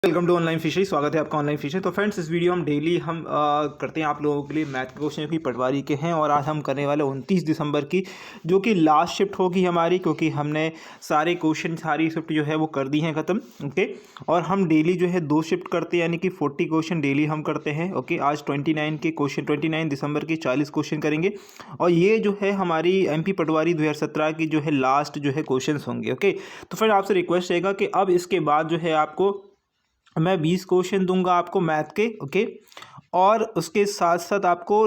Welcome to online fishery. स्वागत है आपका ऑनलाइन फिशरी। तो फ्रेंड्स, इस वीडियो हम डेली करते हैं आप लोगों के लिए मैथ के क्वेश्चन की पटवारी के हैं, और आज हम करने वाले 29 दिसंबर की, जो कि लास्ट शिफ्ट होगी हमारी, क्योंकि हमने सारे क्वेश्चन सारी शिफ्ट जो है वो कर दी हैं ख़त्म। ओके, और हम डेली जो है 2 शिफ्ट करते हैं, यानी कि 40 क्वेश्चन डेली हम करते हैं। ओके, आज 29 के क्वेश्चन 29 दिसंबर के 40 क्वेश्चन करेंगे, और ये जो है हमारी MP पटवारी 2017 की जो है लास्ट जो है क्वेश्चन होंगे। ओके, तो फ्रेंड आपसे रिक्वेस्ट रहेगा कि अब इसके बाद जो है आपको मैं 20 क्वेश्चन दूंगा आपको मैथ के। ओके, और उसके साथ साथ आपको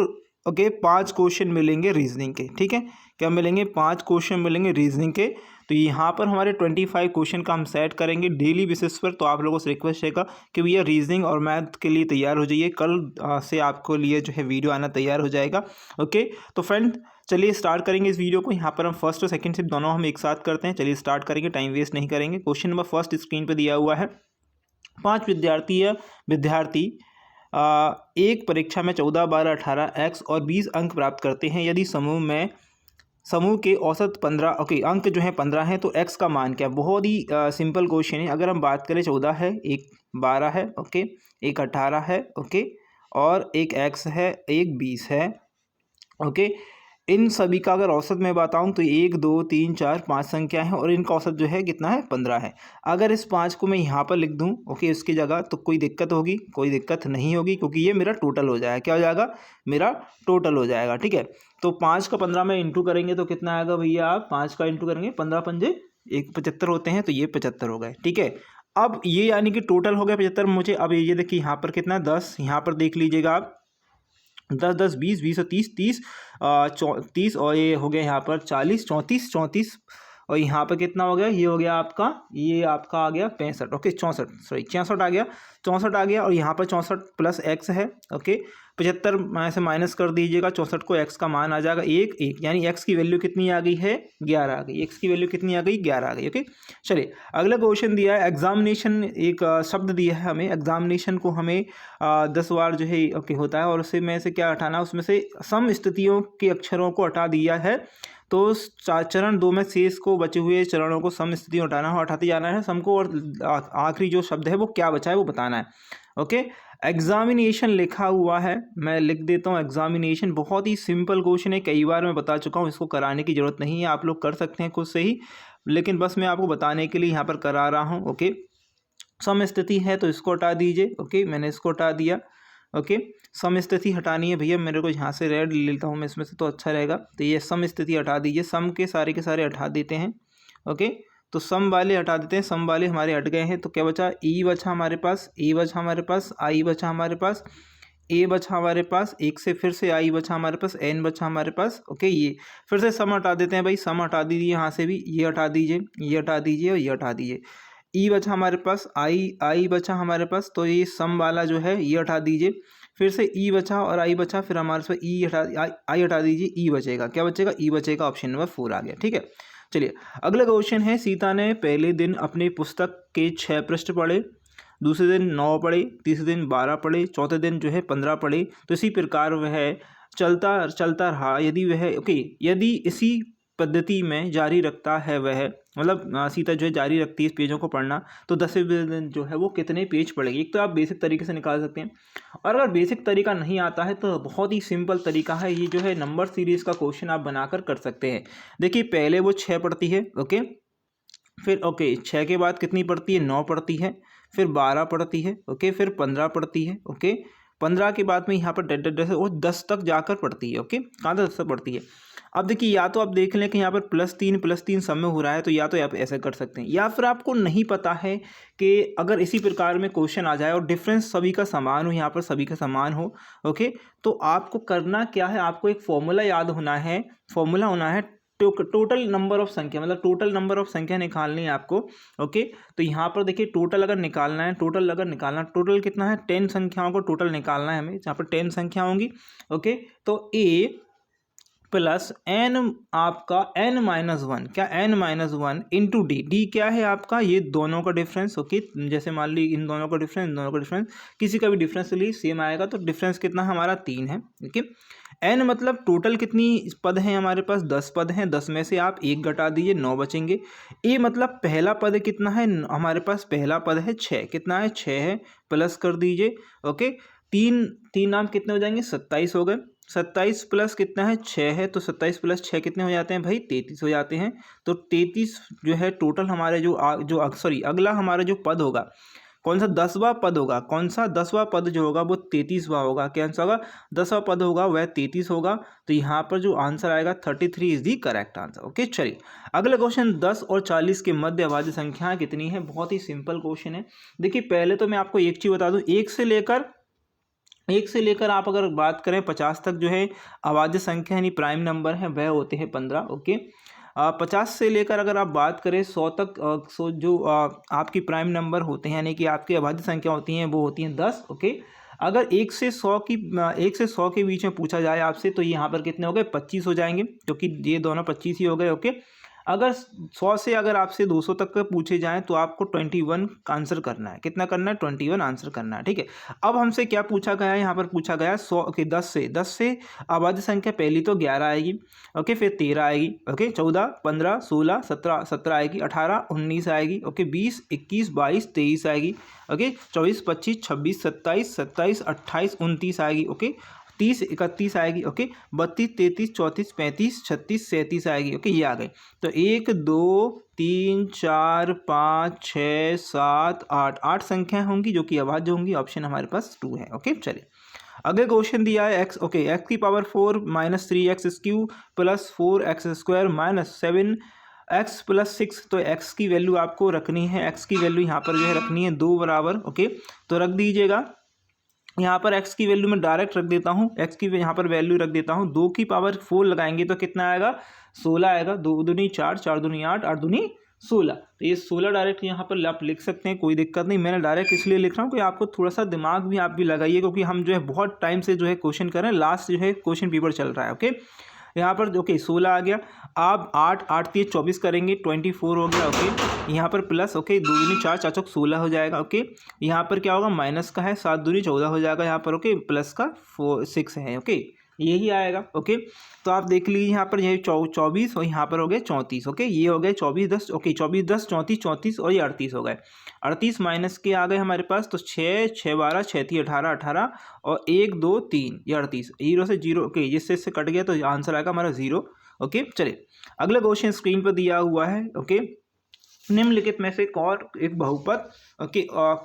5 क्वेश्चन मिलेंगे रीजनिंग के। ठीक है, क्या मिलेंगे? 5 क्वेश्चन मिलेंगे रीजनिंग के। तो यहाँ पर हमारे 25 क्वेश्चन का हम सेट करेंगे डेली बेसिस पर। तो आप लोगों से रिक्वेस्ट रहेगा कि भैया रीजनिंग और मैथ के लिए तैयार हो जाइए, कल से आपको लिए जो है वीडियो आना तैयार हो जाएगा। ओके, तो फ्रेंड चलिए स्टार्ट करेंगे इस वीडियो को। यहाँ पर हम फर्स्ट और सेकंड शिफ्ट दोनों हम एक साथ करते हैं। चलिए स्टार्ट करेंगे, टाइम वेस्ट नहीं करेंगे। क्वेश्चन नंबर फर्स्ट स्क्रीन पर दिया हुआ है। 5 विद्यार्थी एक परीक्षा में 14, 12, 18 x और 20 अंक प्राप्त करते हैं। यदि समूह के औसत 15 अंक जो है 15 हैं, तो x का मान क्या है? बहुत ही सिंपल क्वेश्चन है। अगर हम बात करें, 14 है, एक 12 है, ओके, एक 18 है, ओके, और एक x है, एक 20 है। ओके, इन सभी का अगर औसत मैं बताऊं तो 1, 2, 3, 4, 5 संख्या है, और इनका औसत जो है कितना है? 15 है। अगर इस 5 को मैं यहाँ पर लिख दूं ओके इसकी जगह, तो कोई दिक्कत होगी? कोई दिक्कत नहीं होगी, क्योंकि ये मेरा टोटल हो जाएगा। क्या हो जाएगा? मेरा टोटल हो जाएगा। ठीक है, तो 5 का 15 में इंटू करेंगे तो कितना आएगा भैया? आप 5 का इंटू करेंगे, 15 पंजे 75 होते हैं, तो ये 75 हो गए। ठीक है, अब ये यानी कि टोटल हो गया 75 मुझे। अब ये देखिए यहाँ पर कितना 10, यहाँ पर देख लीजिएगा आप, 10, 10, 20, 20 और 30, 30, 30, और ये हो गया यहाँ पर 40, 34, 34, और यहाँ पर कितना हो गया? ये हो गया आपका, ये आपका आ गया 65। ओके, 64, सॉरी 66 आ गया, 64 आ गया, और यहाँ पर 64 प्लस x है। ओके, 75 में से माइनस कर दीजिएगा 64 को, x का मान आ जाएगा 1, 1, यानी x की वैल्यू कितनी आ गई है? 11 आ गई। x की वैल्यू कितनी आ गई? 11 आ गई। ओके, चलिए अगला क्वेश्चन दिया है एग्जामिनेशन। एक शब्द दिया है हमें एग्जामिनेशन को, हमें 10 बार जो है होता है, और उससे में से क्या हटाना? उसमें से सम स्थितियों के अक्षरों को हटा दिया है। तो चरण 2 में शेष को बचे हुए चरणों को सम स्थिति हटाना है, हटाते जाना है सम को, और आखिरी जो शब्द है वो क्या बचा है वो बताना है। ओके, एग्जामिनेशन लिखा हुआ है, मैं लिख देता हूँ एग्जामिनेशन। बहुत ही सिंपल क्वेश्चन है, कई बार मैं बता चुका हूँ, इसको कराने की जरूरत नहीं है, आप लोग कर सकते हैं खुद से ही, लेकिन बस मैं आपको बताने के लिए यहाँ पर करा रहा हूँ। ओके, सम स्थिति है तो इसको हटा दीजिए। ओके, मैंने इसको हटा दिया। ओके, सम स्थिति हटानी है भैया, मेरे को यहाँ से रेड ले लेता हूँ मैं इसमें से, तो अच्छा रहेगा। तो ये सम स्थिति हटा दीजिए, सम के सारे हटा देते हैं। ओके, तो सम वाले हटा देते हैं, सम वाले हमारे हट गए हैं, तो क्या बचा? ई बचा हमारे पास, ए बचा हमारे पास, आई बचा हमारे पास, ए बचा हमारे पास, एक से फिर से आई बचा हमारे पास, एन बचा हमारे पास। ओके, ये फिर से सम हटा देते हैं भाई, सम हटा दीजिए यहाँ से भी, ये हटा दीजिए, ये हटा दीजिए, और ये हटा दीजिए। ई बचा हमारे पास, आई बचा हमारे पास, तो ये सम वाला जो है ये हटा दीजिए। फिर से ई बचा और आई बचा, फिर हमारे पास आई हटा दीजिए, ई बचेगा। क्या बचेगा? ई बचेगा। ऑप्शन नंबर 4 आ गया। ठीक है, चलिए अगला क्वेश्चन है। सीता ने पहले दिन अपनी पुस्तक के 6 पृष्ठ पढ़े, दूसरे दिन 9 पढ़े, तीसरे दिन 12 पढ़े, चौथे दिन जो है 15 पढ़े। तो इसी प्रकार वह चलता चलता रहा। यदि इसी पद्धति में जारी रखता है वह, मतलब सीता जो है जारी रखती है इस पेजों को पढ़ना, तो 10वें दिन जो है वो कितने पेज पढ़ेगी? एक तो आप बेसिक तरीके से निकाल सकते हैं, और अगर बेसिक तरीका नहीं आता है तो बहुत ही सिंपल तरीका है, ये जो है नंबर सीरीज़ का क्वेश्चन आप बनाकर कर सकते हैं। देखिए पहले वो 6 पढ़ती है, ओके, फिर 6 के बाद कितनी पढ़ती है? 9 पढ़ती है, फिर 12 पढ़ती है, ओके, फिर 15 पढ़ती है, ओके, 15 के बाद में यहाँ पर वो 10 तक जाकर पढ़ती है। ओके, कहाँ तक? 10 तक पढ़ती है। अब देखिए, या तो आप देख लें कि यहाँ पर +3 सम में हो रहा है, तो या तो आप ऐसा कर सकते हैं, या फिर आपको नहीं पता है कि अगर इसी प्रकार में क्वेश्चन आ जाए और डिफरेंस सभी का समान हो, यहाँ पर सभी का समान हो, ओके, तो आपको करना क्या है? आपको एक फॉर्मूला याद होना है, फॉर्मूला होना है टोटल नंबर ऑफ संख्या, मतलब टोटल नंबर ऑफ संख्या निकालनी है आपको। ओके, तो यहाँ पर देखिए टोटल अगर निकालना है, टोटल कितना है? 10 संख्याओं को टोटल निकालना है हमें, जहाँ पर 10 संख्या होंगी। ओके, तो a प्लस एन, आपका n-1, क्या n-1 इंटू डी क्या है आपका? ये दोनों का डिफरेंस। ओके, जैसे मान ली इन दोनों का डिफरेंस, किसी का भी डिफरेंस ली सेम आएगा, तो डिफरेंस कितना हमारा? 3 है। ओके, n मतलब टोटल कितनी पद हैं हमारे पास, 10 पद हैं, 10 में से आप 1 घटा दीजिए, 9 बचेंगे। a मतलब पहला पद कितना है, हमारे पास पहला पद है 6, कितना है 6 है, प्लस कर दीजिए। ओके, तीन तीन नाम कितने हो जाएंगे, 27 हो गए। 27 प्लस कितना है 6 है, तो 27 प्लस 6 कितने हो जाते हैं भाई, 33 हो जाते हैं। तो 33 जो है टोटल हमारे अगला हमारा जो पद होगा, कौन सा 10वां पद होगा, कौन सा 10वां पद जो होगा वो 33वां होगा। क्या आंसर होगा, 10वां पद होगा वह 33 होगा। तो यहाँ पर जो आंसर आएगा 33 is the correct answer. Okay, चलिए अगला क्वेश्चन, 10 और 40 के मध्य अभाज्य संख्या कितनी है। बहुत ही सिंपल क्वेश्चन है। देखिए पहले तो मैं आपको एक चीज़ बता दूँ, एक से लेकर आप अगर बात करें 50 तक जो है अभाज्य संख्या यानी प्राइम नंबर है वह होते हैं 15। ओके, 50 से लेकर अगर आप बात करें 100 तक, जो आपकी प्राइम नंबर होते हैं यानी कि आपकी अभाज्य संख्या होती हैं वो होती हैं 10। ओके, अगर 1 से 100 के बीच में पूछा जाए आपसे तो यहाँ पर कितने हो गए, 25 हो जाएंगे, क्योंकि ये दोनों 25 ही हो गए। ओके, अगर 100 से अगर आपसे 200 तक का पूछे जाएं तो आपको 21 का आंसर करना है। कितना करना है, 21 आंसर करना है। ठीक है, अब हमसे क्या पूछा गया है, यहाँ पर पूछा गया है 100 ओके 10 से अभाज्य संख्या पहली तो 11 आएगी। ओके, फिर 13 आएगी। ओके, 14, 15, 16, 17 आएगी, 18, 19 आएगी। ओके, 20, 21, 22, 23 आएगी। ओके, 24, 25, 26, 27, 28, 29 आएगी। ओके, 30, 31 आएगी। ओके, 32, 33, 34, 35, 36, 37 आएगी। ओके, ये आ गई। तो 1, 2, 3, 4, 5, 6, 7, 8 संख्याएं होंगी जो कि अभाज्य होंगी। ऑप्शन हमारे पास 2 है। ओके, चलिए अगले क्वेश्चन दिया है x। ओके, x की power 4 minus 3x³ plus 4x² minus 7x plus 6। तो x की वैल्यू आपको रखनी है, x की वैल्यू यहाँ पर जो है रखनी है 2 बराबर। ओके, तो रख दीजिएगा यहाँ पर x की वैल्यू मैं डायरेक्ट रख देता हूँ, x की यहाँ पर वैल्यू रख देता हूँ। 2 की पावर 4 लगाएंगे तो कितना आएगा, 16 आएगा। 2 दूनी 4, 4 दूनी 8, 8 दूनी 16। तो ये 16 डायरेक्ट यहाँ पर आप लिख सकते हैं, कोई दिक्कत नहीं। मैंने डायरेक्ट इसलिए लिख रहा हूँ कि आपको थोड़ा सा दिमाग भी आप भी लगाइए, क्योंकि हम जो है बहुत टाइम से जो है क्वेश्चन कर रहे हैं, लास्ट जो है क्वेश्चन पेपर चल रहा है। ओके, यहाँ पर ओके 16 आ गया। आप 8 8 3 24 करेंगे, 24 हो गया। ओके, यहाँ पर प्लस, ओके 2 दूनी 4, 4 चौक 16 हो जाएगा। ओके, यहाँ पर क्या होगा, माइनस का है, 7 दूनी 14 हो जाएगा यहाँ पर। ओके, प्लस का 6 है। ओके, यही आएगा। ओके, तो आप देख लीजिए यहाँ पर यही 24 और यहाँ पर हो गए 34। ओके, ये हो गए 24 10। ओके, 24 10 34 34 और ये 38 हो गए। 38 माइनस के आ गए हमारे पास, तो 6 6 12 6 3 18 18 और 1 2 3, ये 38। 0 से 0, ओके जिससे इससे कट गया तो आंसर आएगा हमारा 0। ओके, चलिए अगला क्वेश्चन स्क्रीन पर दिया हुआ है। ओके, निम्नलिखित में से एक बहुपद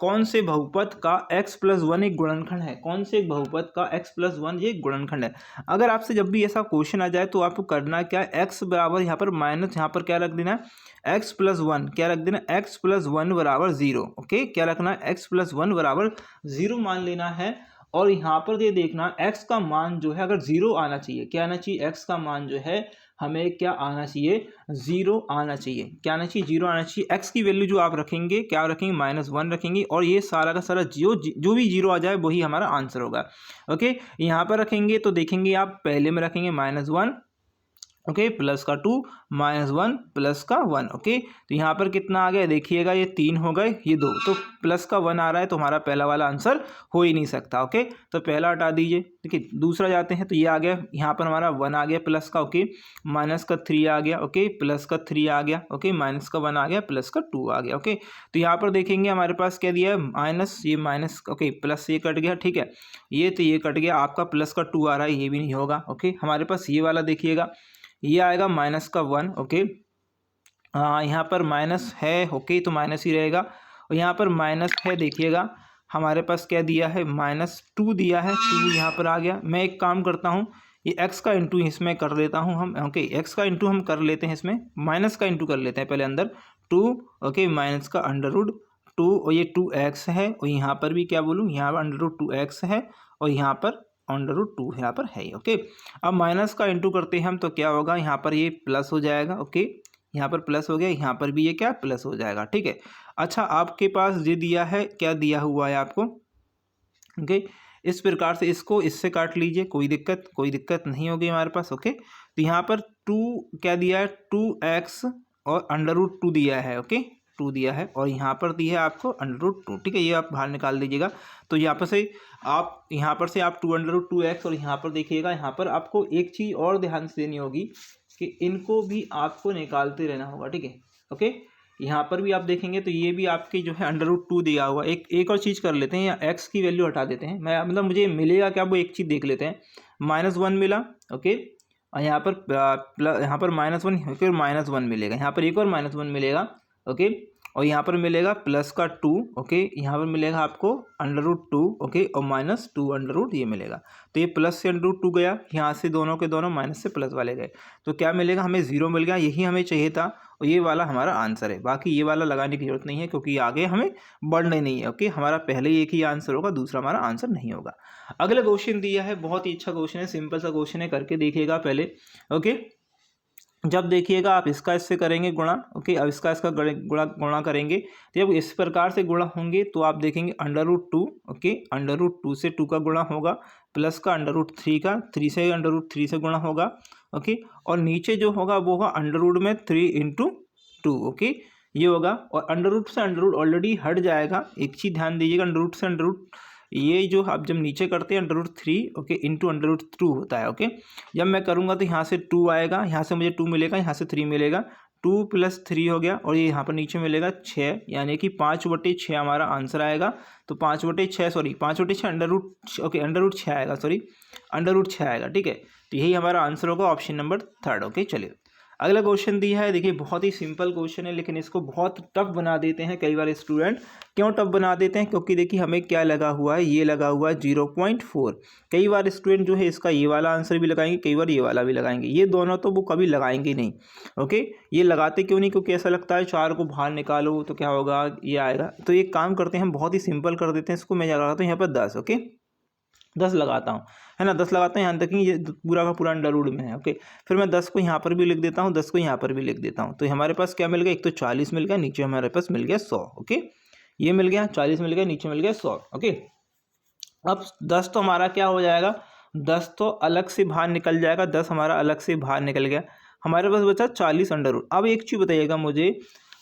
कौन से बहुपद का x+1 एक गुणनखंड है। कौन से एक बहुपद का x+1 ये गुणनखंड है। अगर आपसे जब भी ऐसा क्वेश्चन आ जाए तो आपको करना क्या है, x बराबर यहाँ पर माइनस, यहाँ पर क्या रख देना है x+1, क्या रख देना x+1 बराबर 0। ओके, क्या रखना है x+1 बराबर 0 मान लेना है। और यहाँ पर ये देखना x का मान जो है अगर 0 आना चाहिए, क्या आना चाहिए, x का मान जो है हमें क्या आना चाहिए, 0 आना चाहिए। क्या आना चाहिए, 0 आना चाहिए। x की वैल्यू जो आप रखेंगे, क्या रखेंगे, -1 रखेंगे और ये सारा का सारा जो भी 0 आ जाए वही हमारा आंसर होगा। ओके, यहाँ पर रखेंगे तो देखेंगे आप पहले में रखेंगे -1, ओके प्लस का 2 -1 प्लस का 1। ओके, तो यहाँ पर कितना आ गया देखिएगा, ये 3 हो गए, ये 2, तो प्लस का 1 आ रहा है तो हमारा पहला वाला आंसर हो ही नहीं सकता। ओके, तो पहला हटा दीजिए। देखिए दूसरा जाते हैं तो ये आ गया, यहाँ पर हमारा 1 आ गया प्लस का। ओके, माइनस का 3 आ गया। ओके, प्लस का 3 आ गया। ओके, माइनस का 1 आ गया, प्लस का 2 आ गया। ओके, तो यहाँ पर देखेंगे हमारे पास क्या दिया है, माइनस, ये माइनस, ओके प्लस ये कट गया, ठीक है, ये तो ये कट गया, आपका प्लस का 2 आ रहा है, ये भी नहीं होगा। ओके, हमारे पास ये वाला देखिएगा, ये आएगा -1। ओके, यहाँ पर माइनस है, ओके तो माइनस ही रहेगा। और यहाँ पर माइनस है, देखिएगा हमारे पास क्या दिया है, -2 दिया है, 2 यहाँ पर आ गया। मैं एक काम करता हूँ, ये x का इंटू इसमें कर लेता हूँ हम। ओके, x का इंटू हम कर लेते हैं इसमें, माइनस का इंटू कर लेते हैं पहले अंदर 2। ओके, माइनस का √2 और ये 2x है और यहाँ पर भी क्या बोलूँ, यहाँ पर √2x है और यहाँ पर √2 यहाँ पर है। ओके, अब माइनस का इंटू करते हैं हम तो क्या होगा, यहाँ पर ये प्लस हो जाएगा। ओके, यहाँ पर प्लस हो गया, यहाँ पर भी ये क्या प्लस हो जाएगा। ठीक है, अच्छा आपके पास ये दिया है, क्या दिया हुआ है आपको। ओके, इस प्रकार से इसको इससे काट लीजिए, कोई दिक्कत नहीं होगी हमारे पास। ओके, तो यहाँ पर 2 क्या दिया है, 2x और √2 दिया है। ओके, 2 दिया है और यहाँ पर दी है आपको √2, ठीक है। ये आप बाहर निकाल दीजिएगा। तो यहाँ पर से आप 2√2x और यहाँ पर देखिएगा, यहाँ पर आपको एक चीज़ और ध्यान से देनी होगी कि इनको भी आपको निकालते रहना होगा, ठीक है। ओके, यहाँ पर भी आप देखेंगे तो ये भी आपकी जो है √2 दिया हुआ। एक और चीज़ कर लेते हैं, या x की वैल्यू हटा देते हैं। मैं मतलब मुझे मिलेगा क्या, वो एक चीज़ देख लेते हैं। -1 मिला, ओके, और यहाँ पर -1 फिर -1 मिलेगा, यहाँ पर एक और -1 मिलेगा, ओके, और यहाँ पर मिलेगा प्लस का 2, ओके, यहाँ पर मिलेगा आपको √2, ओके, और -2 ये मिलेगा। तो ये प्लस से √2 गया, यहाँ से दोनों के दोनों माइनस से प्लस वाले गए, तो क्या मिलेगा हमें 0 मिल गया। यही हमें चाहिए था और ये वाला हमारा आंसर है। बाकी ये वाला लगाने की जरूरत नहीं है क्योंकि आगे हमें बढ़ना ही नहीं है, ओके। हमारा पहले ही एक ही आंसर होगा, दूसरा हमारा आंसर नहीं होगा। अगला क्वेश्चन दिया है, बहुत ही अच्छा क्वेश्चन है, सिंपल सा क्वेश्चन है, करके देखिएगा पहले, ओके। जब देखिएगा आप इसका इससे करेंगे गुणा, ओके, अब इसका गुणा करेंगे, तो जब इस प्रकार से गुणा होंगे तो आप देखेंगे √2, ओके, √2 से 2 का गुणा होगा, प्लस का √3 का, 3 से √3 से गुणा होगा, ओके, और नीचे जो होगा वो होगा √ में 3 × 2, ओके, ये होगा। और √ से √ ऑलरेडी हट जाएगा। एक चीज़ ध्यान दीजिएगा, √ से √ ये जो आप जब नीचे करते हैं √3, ओके, इंटू √2 होता है, ओके। जब मैं करूँगा तो यहाँ से 2 आएगा, यहाँ से मुझे 2 मिलेगा, यहाँ से 3 मिलेगा, 2 + 3 हो गया, और ये यहाँ पर नीचे मिलेगा 6, यानी कि 5/6 हमारा आंसर आएगा। तो 5/6 √, ओके, √6 आएगा, सॉरी, √6 आएगा, ठीक है। तो यही हमारा आंसर होगा, ऑप्शन नंबर 3, ओके। चलिए अगला क्वेश्चन दिया है, देखिए बहुत ही सिंपल क्वेश्चन है, लेकिन इसको बहुत टफ बना देते हैं कई बार स्टूडेंट। क्यों टफ बना देते हैं? क्योंकि देखिए हमें क्या लगा हुआ है, ये लगा हुआ है 0.4। कई बार स्टूडेंट जो है इसका ये वाला आंसर भी लगाएंगे, कई बार ये वाला भी लगाएंगे, ये दोनों तो वो कभी लगाएंगे नहीं, ओके। ये लगाते क्यों नहीं? क्योंकि ऐसा लगता है 4 को बाहर निकालो तो क्या होगा, ये आएगा। तो एक काम करते हैं, हम बहुत ही सिंपल कर देते हैं इसको। मैं लगाता हूँ यहाँ पर 10, ओके, 10 लगाता हूँ, है ना, 10 लगाते हैं। यहाँ तक ये पूरा का पूरा √ में है, ओके। फिर मैं 10 को यहाँ पर भी लिख देता हूँ, 10 को यहाँ पर भी लिख देता हूँ। तो हमारे पास क्या मिल गया, एक तो 40 मिल गया, नीचे हमारे पास मिल गया 100, ओके। ये मिल गया 40 मिल गया, नीचे मिल गया 100, ओके। अब 10 तो हमारा क्या हो जाएगा, 10 तो अलग से बाहर निकल जाएगा, 10 हमारा अलग से बाहर निकल गया। हमारे पास बचा 40 √ अब एक चीज़ बताइएगा मुझे,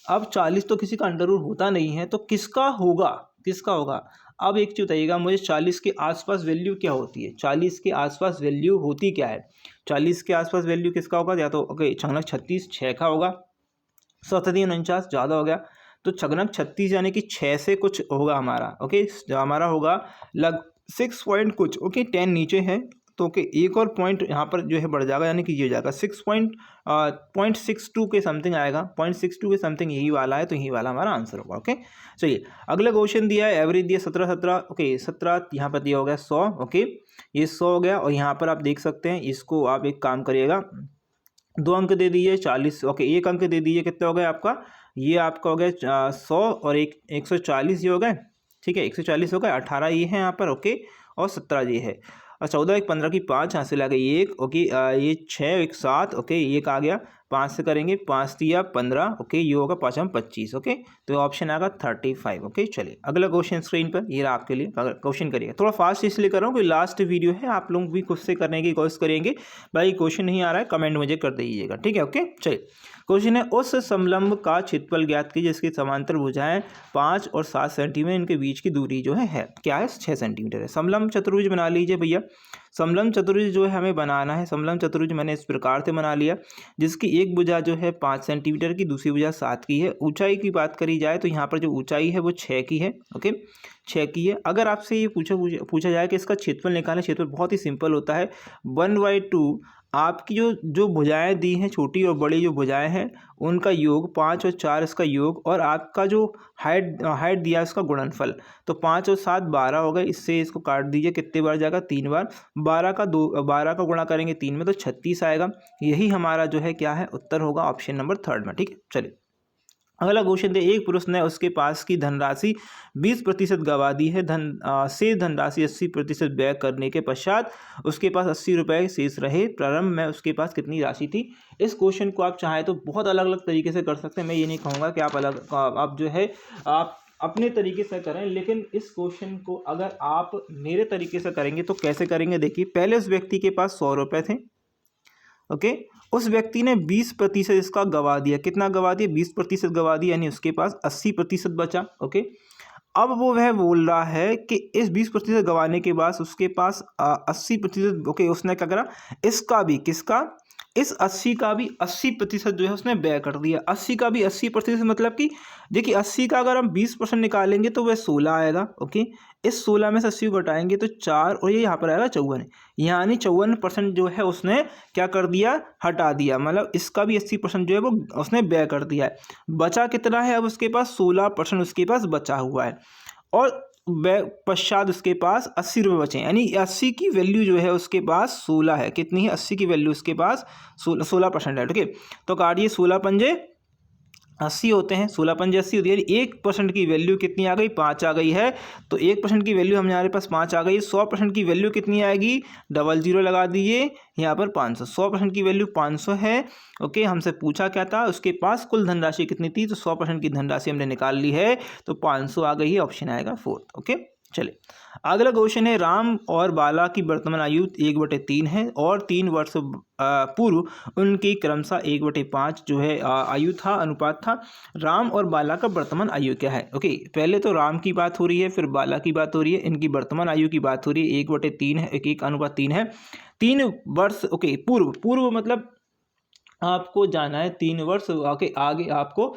अब 40 तो किसी का √ होता नहीं है, तो किसका होगा, किसका होगा? अब एक चीज़ बताइएगा मुझे, 40 के आसपास वैल्यू क्या होती है? 40 के आसपास वैल्यू होती क्या है? 40 के आसपास वैल्यू किसका होगा? या तो ओके छगनक 36 6 का होगा, 7×3 = 49, ज़्यादा हो गया। तो छगनक 36 यानी कि 6 से कुछ होगा हमारा, ओके। जो हमारा होगा लग 6 पॉइंट कुछ, ओके, 10 नीचे है, तो ओके एक और पॉइंट यहाँ पर जो है बढ़ जाएगा, यानी कि ये हो जाएगा 0.62 के समथिंग आएगा, 0.62 के समथिंग यही वाला है, तो यही वाला हमारा आंसर होगा, ओके। चलिए अगला क्वेश्चन दिया है, एवरेज दिया 17, ओके, 17 यहाँ पर दिया हो गया 100, ओके, ये 100 हो गया। और यहाँ पर आप देख सकते हैं, इसको आप एक काम करिएगा, 2 अंक दे दीजिए, 40, ओके, 1 अंक दे दीजिए, कितना हो गया आपका, ये आपका हो गया 100 और 140 ये हो गए, ठीक है, 140 हो गए, 18 ये है यहाँ पर, ओके, और 17 ये है, और 14 1 15 की 5, यहाँ से लगे 1, ओके, ये 6 1 7, ओके, 1 आ गया, 5 से करेंगे, 5 दिया 15, ओके, ये होगा 5 में 25, ओके। तो ऑप्शन आएगा 35, ओके। चलिए अगला क्वेश्चन स्क्रीन पर ये रहा आपके लिए, क्वेश्चन करिए। थोड़ा फास्ट इसलिए कर रहा हूँ कि लास्ट वीडियो है, आप लोग भी खुद से करने की कोशिश करेंगे। भाई क्वेश्चन नहीं आ रहा है, कमेंट मुझे कर दीजिएगा, ठीक है, ओके। चलिए क्वेश्चन है, उस समलंब का क्षेत्रफल ज्ञात कीजिए जिसकी समांतर भुजाएं 5 और 7 सेंटीमीटर, इनके बीच की दूरी जो है क्या है, 6 सेंटीमीटर है। समलंब चतुर्भुज बना लीजिए भैया। समलंब चतुर्भुज जो है हमें बनाना है, समलंब चतुर्भुज मैंने इस प्रकार से बना लिया, जिसकी एक भुजा जो है 5 सेंटीमीटर की, दूसरी भुजा 7 की है। ऊंचाई की बात करी जाए तो यहाँ पर जो ऊंचाई है वो 6 की है, ओके, 6 की है। अगर आपसे ये पूछा जाए कि इसका क्षेत्रफल निकालें, क्षेत्रफल बहुत ही सिंपल होता है, 1/2 आपकी जो भुजाएं दी हैं, छोटी और बड़ी जो भुजाएं हैं, उनका योग, 5 और 4 इसका योग, और आपका जो हाइट दिया है उसका गुणनफल। तो 5 और 7 12 हो गए, इससे इसको काट दीजिए, कितने बार जाएगा, 3 बार। 12 का गुणा करेंगे 3 में तो 36 आएगा। यही हमारा जो है क्या है, उत्तर होगा ऑप्शन नंबर 3 में, ठीक है। चलिए अगला क्वेश्चन दे, एक पुरुष ने उसके पास की धनराशि 20% गवा दी है, धनराशि 80% व्यय करने के पश्चात उसके पास 80 रुपये शेष रहे। प्रारंभ में उसके पास कितनी राशि थी? इस क्वेश्चन को आप चाहें तो बहुत अलग अलग तरीके से कर सकते हैं। मैं ये नहीं कहूँगा कि आप जो है आप अपने तरीके से करें, लेकिन इस क्वेश्चन को अगर आप मेरे तरीके से करेंगे तो कैसे करेंगे, देखिए, पहले उस व्यक्ति के पास 100 रुपये थे, ओके, उस व्यक्ति ने 20% इसका गवा दिया। कितना गवा दिया? 20% गवा दिया, यानी उसके पास 80% बचा। ओके, अब वह बोल रहा है कि इस 20% गंवाने के बाद उसके पास 80%। ओके, उसने क्या करा, इसका भी, किसका, इस 80 का भी 80% जो है उसने व्यय कर दिया। 80 का भी 80% मतलब कि देखिए 80 का अगर हम 20% निकालेंगे तो वह 16 आएगा। ओके, इस 16 में से 80 को घटाएंगे तो 4, और ये यहाँ पर आएगा 54, यानी 54% जो है उसने क्या कर दिया, हटा दिया। मतलब इसका भी 80% जो है वो उसने व्यय कर दिया है। बचा कितना है अब उसके पास? 16% उसके पास बचा हुआ है, और पश्चात उसके पास 80 रुपये बचे, यानी 80 की वैल्यू जो है उसके पास 16 है। कितनी है? 80 की वैल्यू उसके पास 16% है। ठीक है, तो काटिए, 16 पंजे 80 होते हैं, 16 पंजे 80 होती है, 1% की वैल्यू कितनी आ गई? 5 आ गई है। तो 1% की वैल्यू हमारे पास 5 आ गई। 100% की वैल्यू कितनी आएगी? 00 लगा दीजिए यहाँ पर 500। 100% की वैल्यू 500 है। ओके, हमसे पूछा क्या था, उसके पास कुल धनराशि कितनी थी, तो 100% की धनराशि हमने निकाल ली है, तो 500 आ गई है। ऑप्शन आएगा 4। ओके, चलिए अगला क्वेश्चन है, राम और बाला की वर्तमान आयु 1/3 है और 3 वर्ष पूर्व उनकी क्रमशः 1/5 जो है आयु था, अनुपात था। राम और बाला का वर्तमान आयु क्या है? ओके, पहले तो राम की बात हो रही है, फिर बाला की बात हो रही है, इनकी वर्तमान आयु की बात हो रही है। 1/3 है, 1:3 है। 3 वर्ष, ओके, पूर्व मतलब आपको जाना है 3 वर्ष ओके आगे, आपको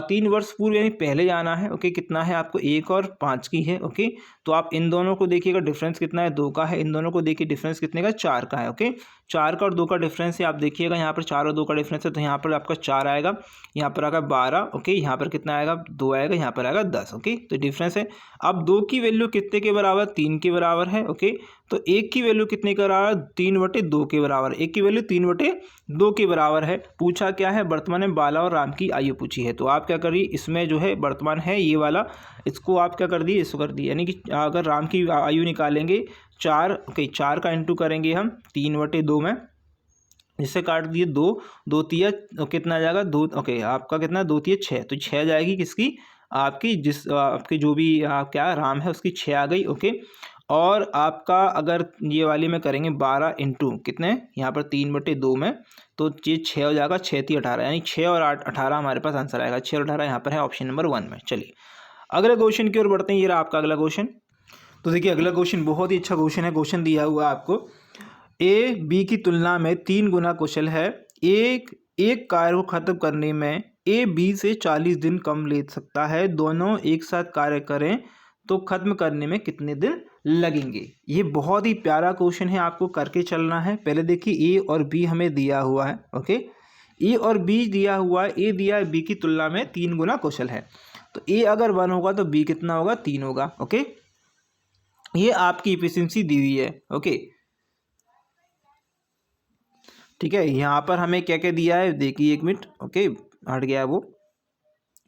3 वर्ष पूर्व यानी पहले जाना है। ओके, कितना है आपको? 1 और 5 की है। ओके, तो आप इन दोनों को देखिएगा, डिफरेंस कितना है? 2 का है। इन दोनों को देखिए, डिफरेंस कितने का? 4 का है। ओके, 4 का और 2 का डिफरेंस है। आप देखिएगा यहाँ पर 4 और 2 का डिफरेंस है, तो यहाँ पर आपका 4 आएगा, यहाँ पर आएगा 12। ओके, यहाँ पर कितना आएगा? 2 आएगा, यहाँ पर आएगा 10। ओके, तो डिफरेंस है। अब 2 की वैल्यू कितने के बराबर? 3 के बराबर है। ओके, तो 1 की वैल्यू कितने के बराबर? 3/2 के बराबर। 1 की वैल्यू 3/2 के बराबर है। पूछा क्या है? वर्तमान में बाला और राम की आयु पूछी है। तो आप क्या करिए, इसमें जो है वर्तमान है ये वाला, इसको आप क्या कर दिए, इसको कर दिए, यानी कि अगर राम की आयु निकालेंगे 4। ओके, 4 का इंटू करेंगे हम 3/2 में, इससे काट दिए 2, 2 तिया कितना आ जाएगा? 2। ओके, आपका कितना? 2 तिया 6, तो 6 जाएगी किसकी? आपकी, जिस आपकी जो भी क्या राम है उसकी 6 आ गई। ओके, और आपका अगर ये वाली में करेंगे 12 इंटू कितने, यहाँ पर 3/2 में, तो ये 6 हो जाएगा। 6 × 3 = 18, यानी 6 और 8 18 हमारे पास आंसर आएगा। 6 और 18 यहाँ पर है ऑप्शन नंबर 1 में। चलिए अगले क्वेश्चन की ओर बढ़ते हैं। ये रहा आपका अगला क्वेश्चन। तो देखिए अगला क्वेश्चन बहुत ही अच्छा क्वेश्चन है। क्वेश्चन दिया हुआ है आपको, ए बी की तुलना में 3 गुना कुशल है। एक कार्य को खत्म करने में ए बी से 40 दिन कम ले सकता है। दोनों एक साथ कार्य करें तो खत्म करने में कितने दिन लगेंगे? ये बहुत ही प्यारा क्वेश्चन है, आपको करके चलना है। पहले देखिए ए और बी हमें दिया हुआ है। ओके, ए और बी दिया हुआ है। ए दिया है बी की तुलना में 3 गुना कुशल है, तो ए अगर 1 होगा तो बी कितना होगा? 3 होगा। ओके, ये आपकी इफिशिएंसी दी हुई है। ओके, ठीक है, यहाँ पर हमें क्या क्या दिया है देखिए, 1 मिनट। ओके, हट गया है वो,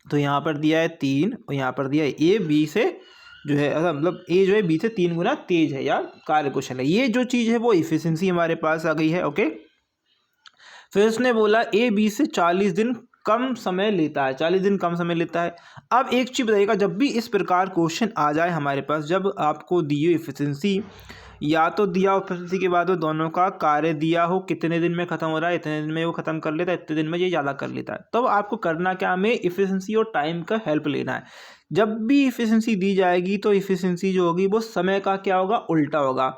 तो यहाँ पर दिया है 3 और यहाँ पर दिया है ए बी से जो है, मतलब ए जो है बी से 3 गुना तेज है या कार्यकुशल है। ये जो चीज़ है वो इफिशिएंसी हमारे पास आ गई है। ओके, फिर उसने बोला ए बी से 40 दिन कम समय लेता है, 40 दिन कम समय लेता है। अब एक चीज़ बताइएगा, जब भी इस प्रकार क्वेश्चन आ जाए हमारे पास, जब आपको दी हुई इफिशिएंसी, या तो दिया हो इफिशिएंसी के बाद वो दोनों का कार्य दिया हो, कितने दिन में ख़त्म हो रहा है, इतने दिन में वो ख़त्म कर लेता है, इतने दिन में ये ज़्यादा कर लेता है, तब आपको करना क्या, हमें इफिशिएंसी और टाइम का हेल्प लेना है। जब भी इफिशिएंसी दी जाएगी तो इफिशिएंसी जो होगी वो समय का क्या होगा? उल्टा होगा।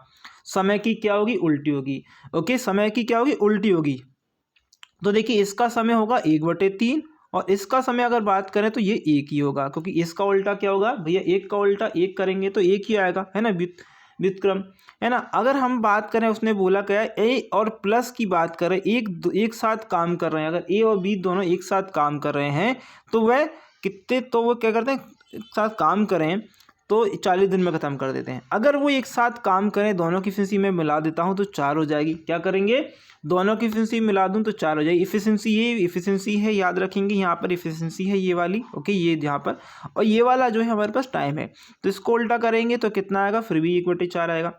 समय की क्या होगी? उल्टी होगी। ओके, समय की क्या होगी? उल्टी होगी। तो देखिए इसका समय होगा 1/3 और इसका समय अगर बात करें तो ये 1 ही होगा, क्योंकि इसका उल्टा क्या होगा भैया? 1 का उल्टा 1 करेंगे तो 1 ही आएगा, है ना, व्युत्क्रम, है ना। अगर हम बात करें, उसने बोला क्या है, ए और प्लस की बात करें, एक साथ काम कर रहे हैं, अगर ए और बी दोनों एक साथ काम कर रहे हैं तो वह कितने, तो वो क्या करते हैं, एक साथ काम करें तो 40 दिन में ख़त्म कर देते हैं। अगर वो एक साथ काम करें, दोनों की इफिशिएंसी में मिला देता हूँ तो 4 हो जाएगी। क्या करेंगे? दोनों की इफिशिएंसी मिला दूँ तो 4 हो जाएगी। इफिशिएंसी, ये इफिशिएंसी है, याद रखेंगे, यहाँ पर इफिशिएंसी है ये वाली। ओके, ये यहाँ पर, और ये वाला जो है हमारे पास टाइम है, तो इसको उल्टा करेंगे तो कितना आएगा? फिर भी 1/4 आएगा।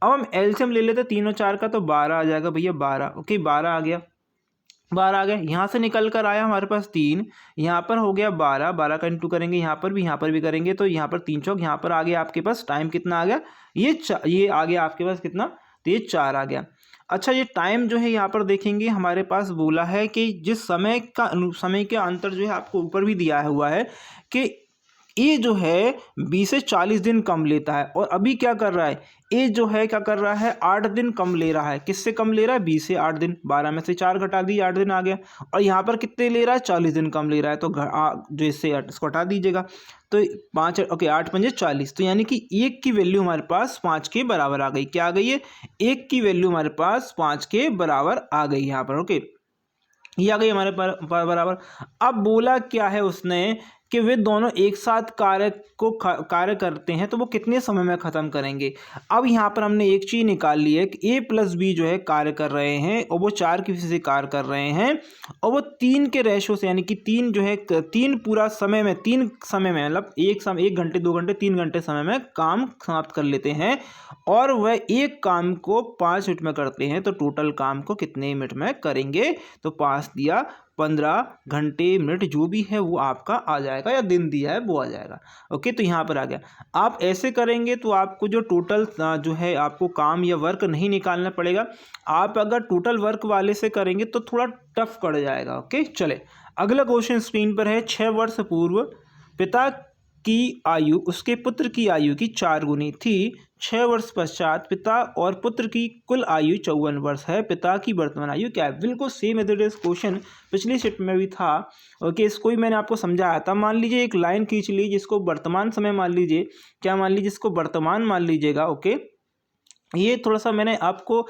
अब हम एलसीएम ले लेते हैं 3 और 4 का, तो 12 आ जाएगा भैया, 12। ओके, 12 आ गया, 12 आ गया। यहाँ से निकल कर आया हमारे पास 3, यहाँ पर हो गया 12, 12 का इंटू करेंगे यहाँ पर भी करेंगे, तो यहाँ पर 3 चौक, यहाँ पर आ गया आपके पास टाइम कितना आ गया? ये आ गया आपके पास कितना? तो ये 4 आ गया। अच्छा, ये टाइम जो है यहाँ पर देखेंगे हमारे पास बोला है कि जिस समय के अंतर जो है आपको ऊपर भी दिया हुआ है कि ए जो है 20 से 40 दिन कम लेता है, और अभी क्या कर रहा है, ए जो है क्या कर रहा है 8 दिन कम ले रहा है। किससे कम ले रहा है? 20 से 8 दिन। 12 में से 4 घटा दिए, 8 दिन आ गया। और यहाँ पर कितने ले रहा है? 40 दिन कम ले रहा है। तो जो इससे इसको हटा दीजिएगा, तो 5 ओके 8 पंजे 40, तो यानी कि 1 की वैल्यू हमारे पास 5 के बराबर आ गई। क्या आ गई है? 1 की वैल्यू हमारे पास 5 के बराबर आ गई यहाँ पर। ओके, ये आ गई हमारे बराबर। अब बोला क्या है उसने कि वे दोनों एक साथ कार्य करते हैं तो वो कितने समय में ख़त्म करेंगे। अब यहाँ पर हमने एक चीज़ निकाल ली है कि ए प्लस बी जो है कार्य कर रहे हैं और वो 4 की से कार्य कर रहे हैं, और वो 3 के रेशो से, यानी कि 3 जो है 3 पूरा समय में, 3 समय में मतलब 1 घंटे 2 घंटे 3 घंटे समय में काम समाप्त कर लेते हैं, और वह एक काम को 5 मिनट में करते हैं। तो टोटल काम को कितने मिनट में करेंगे? तो 5 दिया, 15 घंटे मिनट जो भी है वो आपका आ जाएगा, या दिन दिया है वो आ जाएगा। ओके, तो यहाँ पर आ गया। आप ऐसे करेंगे तो आपको जो टोटल जो है आपको काम या वर्क नहीं निकालना पड़ेगा। आप अगर टोटल वर्क वाले से करेंगे तो थोड़ा टफ पड़ जाएगा। ओके, चले अगला क्वेश्चन स्क्रीन पर है। 6 वर्ष पूर्व पिता की आयु उसके पुत्र की आयु की 4 गुनी थी। 6 वर्ष पश्चात पिता और पुत्र की कुल आयु 54 वर्ष है। पिता की वर्तमान आयु क्या है? बिल्कुल सेम मेथड क्वेश्चन पिछली शिफ्ट में भी था। ओके, इसको ही मैंने आपको समझाया था। मान लीजिए एक लाइन खींच लीजिए जिसको वर्तमान समय मान लीजिए, क्या मान लीजिए, जिसको वर्तमान मान लीजिएगा। ओके, ये थोड़ा सा मैंने आपको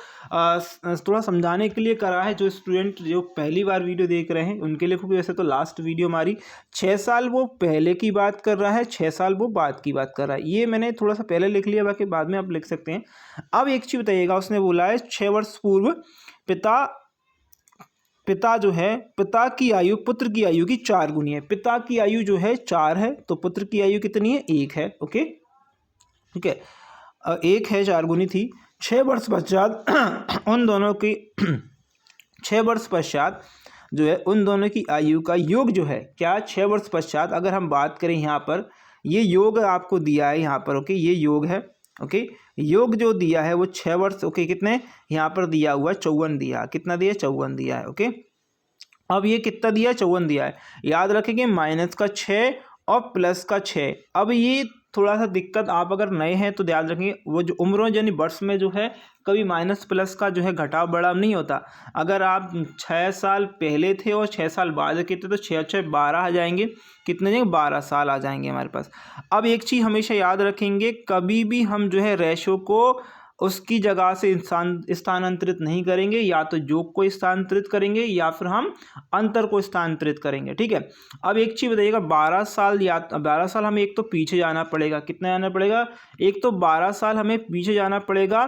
थोड़ा समझाने के लिए करा है। जो स्टूडेंट जो पहली बार वीडियो देख रहे हैं उनके लिए, क्योंकि वैसे तो लास्ट वीडियो हमारी 6 साल वो पहले की बात कर रहा है, 6 साल वो बाद की बात कर रहा है। ये मैंने थोड़ा सा पहले लिख लिया, बाकी बाद में आप लिख सकते हैं। अब एक चीज़ बताइएगा, उसने बोला है 6 वर्ष पूर्व पिता जो है, पिता की आयु पुत्र की आयु की 4 गुनी है। पिता की आयु जो है 4 है, तो पुत्र की आयु कितनी है? 1 है। ओके, ठीक है, 1 है, 4 गुनी थी। 6 वर्ष पश्चात उन दोनों की 6 वर्ष पश्चात जो है उन दोनों की आयु का योग जो है क्या? 6 वर्ष पश्चात अगर हम बात करें यहाँ पर, ये योग आपको दिया है यहाँ पर। ओके, ये योग है। ओके, योग जो दिया है वो 6 वर्ष, ओके, कितने यहाँ पर दिया हुआ? 54 दिया। कितना दिया? 54 दिया है। ओके, अब ये कितना दिया? 54 दिया है। याद रखेंगे माइनस का 6 और प्लस का 6। अब ये थोड़ा सा दिक्कत, आप अगर नए हैं तो ध्यान रखेंगे, वो जो उम्रों यानी वर्ष में जो है कभी माइनस प्लस का जो है घटाव बढ़ाव नहीं होता। अगर आप 6 साल पहले थे और 6 साल बाद के थे तो 6 6 12 आ जाएंगे। कितने जाएंगे? 12 साल आ जाएंगे हमारे पास। अब एक चीज़ हमेशा याद रखेंगे, कभी भी हम जो है रेशो को उसकी जगह से स्थानांतरित नहीं करेंगे, या तो योग को स्थानांतरित करेंगे या फिर हम अंतर को स्थानांतरित करेंगे। ठीक है, अब एक चीज़ बताइएगा, 12 साल या 12 साल हमें एक तो पीछे जाना पड़ेगा। कितना जाना पड़ेगा? एक तो 12 साल हमें पीछे जाना पड़ेगा,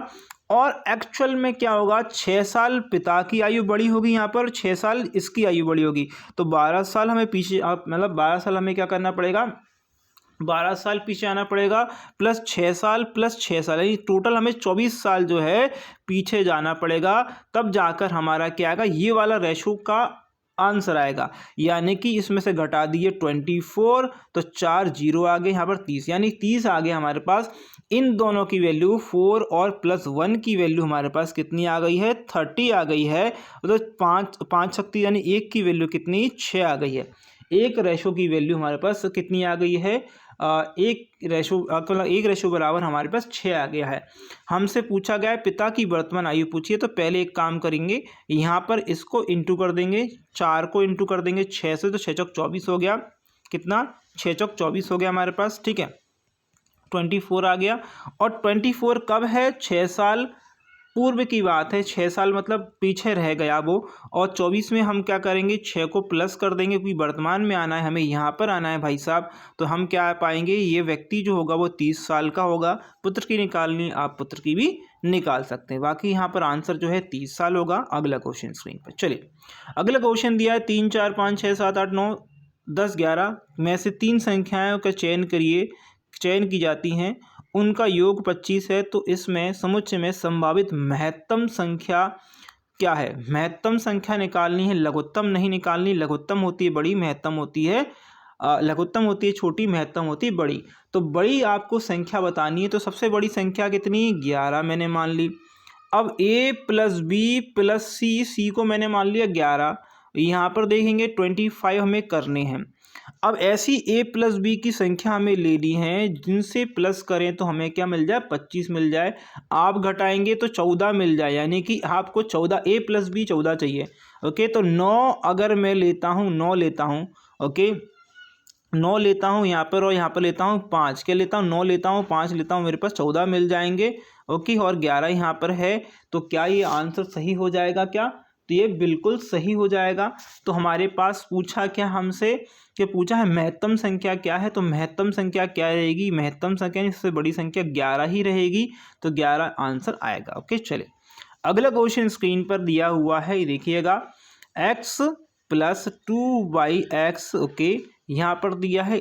और एक्चुअल में क्या होगा? 6 साल पिता की आयु बड़ी होगी यहाँ पर, 6 साल इसकी आयु बड़ी होगी। तो 12 साल हमें पीछे, मतलब 12 साल हमें क्या करना पड़ेगा? 12 साल पीछे आना पड़ेगा, प्लस 6 साल प्लस 6 साल, यानी टोटल हमें 24 साल जो है पीछे जाना पड़ेगा। तब जाकर हमारा क्या आएगा? ये वाला रेशो का आंसर आएगा। यानी कि इसमें से घटा दिए 24, तो 4 जीरो आ गए यहाँ पर 30, यानी 30 आ गए हमारे पास। इन दोनों की वैल्यू 4 और प्लस 1 की वैल्यू हमारे पास कितनी आ गई है? 30 आ गई है। तो 5 शक्ति यानी 1 की वैल्यू कितनी? 6 आ गई है। एक रेशो की वैल्यू हमारे पास कितनी आ गई है? एक रेशो बराबर हमारे पास 6 आ गया है। हमसे पूछा गया है पिता की वर्तमान आयु पूछिए, तो पहले एक काम करेंगे, यहाँ पर इसको इंटू कर देंगे, 4 को इंटू कर देंगे 6 से, तो 6 चौक 24 हो गया। कितना? 6 चौक 24 हो गया हमारे पास। ठीक है, 24 आ गया। और 24 कब है? 6 साल पूर्व की बात है। 6 साल मतलब पीछे रह गया वो। और 24 में हम क्या करेंगे? 6 को प्लस कर देंगे, क्योंकि वर्तमान में आना है, हमें यहाँ पर आना है भाई साहब। तो हम क्या पाएंगे? ये व्यक्ति जो होगा वो 30 साल का होगा। पुत्र की निकालनी, आप पुत्र की भी निकाल सकते हैं। बाकी यहाँ पर आंसर जो है 30 साल होगा। अगला क्वेश्चन स्क्रीन पर चलिए। अगला क्वेश्चन दिया है 3 4 5 6 7 8 9 10 11 में से 3 संख्याओं का चयन की जाती हैं, उनका योग 25 है। तो इसमें समुच्चय में संभावित महत्तम संख्या क्या है? महत्तम संख्या निकालनी है, लघुत्तम नहीं निकालनी। लघुत्तम होती है बड़ी, महत्तम होती है लघुत्तम होती है छोटी, महत्तम होती है बड़ी। तो बड़ी आपको संख्या बतानी है। तो सबसे बड़ी संख्या कितनी? 11 मैंने मान ली। अब a प्लस बी प्लस सी, सी को मैंने मान लिया 11, यहाँ पर देखेंगे 25 हमें करने हैं। अब ऐसी a प्लस बी की संख्या हमें लेनी है जिनसे प्लस करें तो हमें क्या मिल जाए, 25 मिल जाए। आप घटाएंगे तो 14 मिल जाए, यानी कि आपको 14, a प्लस बी 14 चाहिए। ओके, तो 9 अगर मैं लेता हूँ, 9 लेता हूँ, ओके 9 लेता हूँ यहाँ पर, और यहाँ पर लेता हूँ 5, क्या लेता हूँ, 9 लेता हूँ 5 लेता हूँ, मेरे पास 14 मिल जाएंगे। ओके, और 11 यहाँ पर है, तो क्या ये आंसर सही हो जाएगा क्या? तो ये बिल्कुल सही हो जाएगा। तो हमारे पास पूछा क्या हमसे, कि पूछा है महत्तम संख्या क्या है, तो महत्तम संख्या क्या रहेगी, महत्तम संख्या सबसे बड़ी संख्या 11 ही रहेगी, तो 11 आंसर आएगा। ओके, चले अगला क्वेश्चन स्क्रीन पर दिया हुआ है, ये देखिएगा, x प्लस 2y(x), ओके यहाँ पर दिया है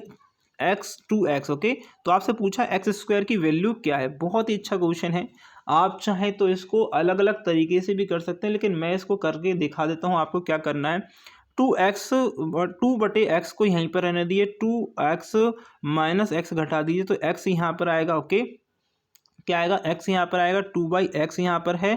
x 2x, ओके। तो आपसे पूछा एक्स स्क्वायर की वैल्यू क्या है। बहुत ही अच्छा क्वेश्चन है। आप चाहें तो इसको अलग अलग तरीके से भी कर सकते हैं, लेकिन मैं इसको करके दिखा देता हूँ आपको क्या करना है। 2x 2/x को यहीं पर रहने दिए, 2x माइनस एक्स घटा दीजिए, तो x यहाँ पर आएगा। ओके, क्या आएगा, x यहाँ पर आएगा, 2/x यहाँ पर है,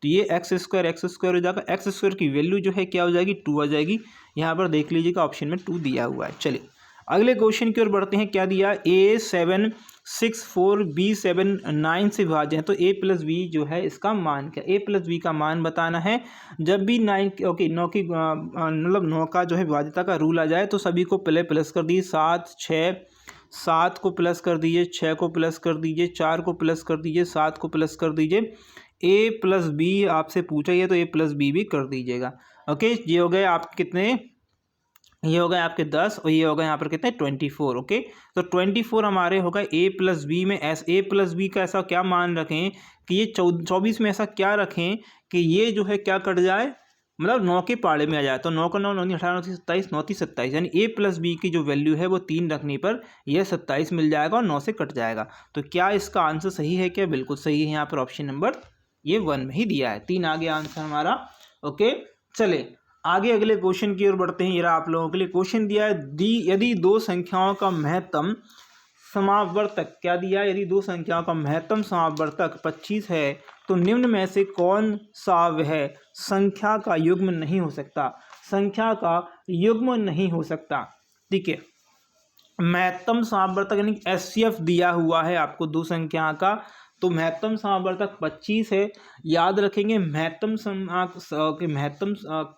तो ये एक्स स्क्वायर हो जाएगा। एक्स स्क्वायर की वैल्यू जो है क्या हो जाएगी, 2 आ जाएगी। यहाँ पर देख लीजिएगा ऑप्शन में 2 दिया हुआ है। चलिए अगले क्वेश्चन की ओर बढ़ते हैं। क्या दिया, a7 6 4 b7 9 से विभाज्य है, तो a प्लस बी जो है इसका मान क्या, a प्लस बी का मान बताना है। जब भी 9 ओके 9 की मतलब 9 का जो है विभाज्यता का रूल आ जाए तो सभी को पहले प्लस कर दीजिए। 7 6, 7 को प्लस कर दीजिए, 6 को प्लस कर दीजिए, 4 को प्लस कर दीजिए, 7 को प्लस कर दीजिए। a प्लस बी आपसे पूछा ही है, तो a प्लस बी भी कर दीजिएगा। ओके, ये हो गए आप कितने, ये हो गए आपके 10, और ये हो गए यहाँ पर कितने 24। ओके, तो 24 हमारे हो गए a प्लस बी में। a प्लस बी का ऐसा क्या मान रखें कि ये 24 में ऐसा क्या रखें कि ये जो है क्या कट जाए, मतलब 9 के पाड़े में आ जाए। तो 9 का 9 9 18 9 27 9 27, यानी a प्लस बी की जो वैल्यू है वो 3 रखने पर यह 27 मिल जाएगा और 9 से कट जाएगा। तो क्या इसका आंसर सही है क्या? बिल्कुल सही है। यहाँ पर ऑप्शन नंबर ये 1 में ही दिया है, 3 आ गया आंसर हमारा। ओके, चले आगे अगले क्वेश्चन की ओर बढ़ते हैं। ये रहा आप लोगों के लिए क्वेश्चन दिया है, यदि दो संख्याओं का महत्तम समावर्तक, क्या दिया है, यदि दो संख्याओं का महत्तम समावर्तक 25 है तो निम्न में से कौन सा वह संख्या का युग्म नहीं हो सकता, संख्या का युग्म नहीं हो सकता। ठीक है, महत्तम समावर्तक यानी HCF दिया हुआ है आपको दो संख्या का, तो महत्तम समावर्तक 25 है। याद रखेंगे महत्तम महत्तम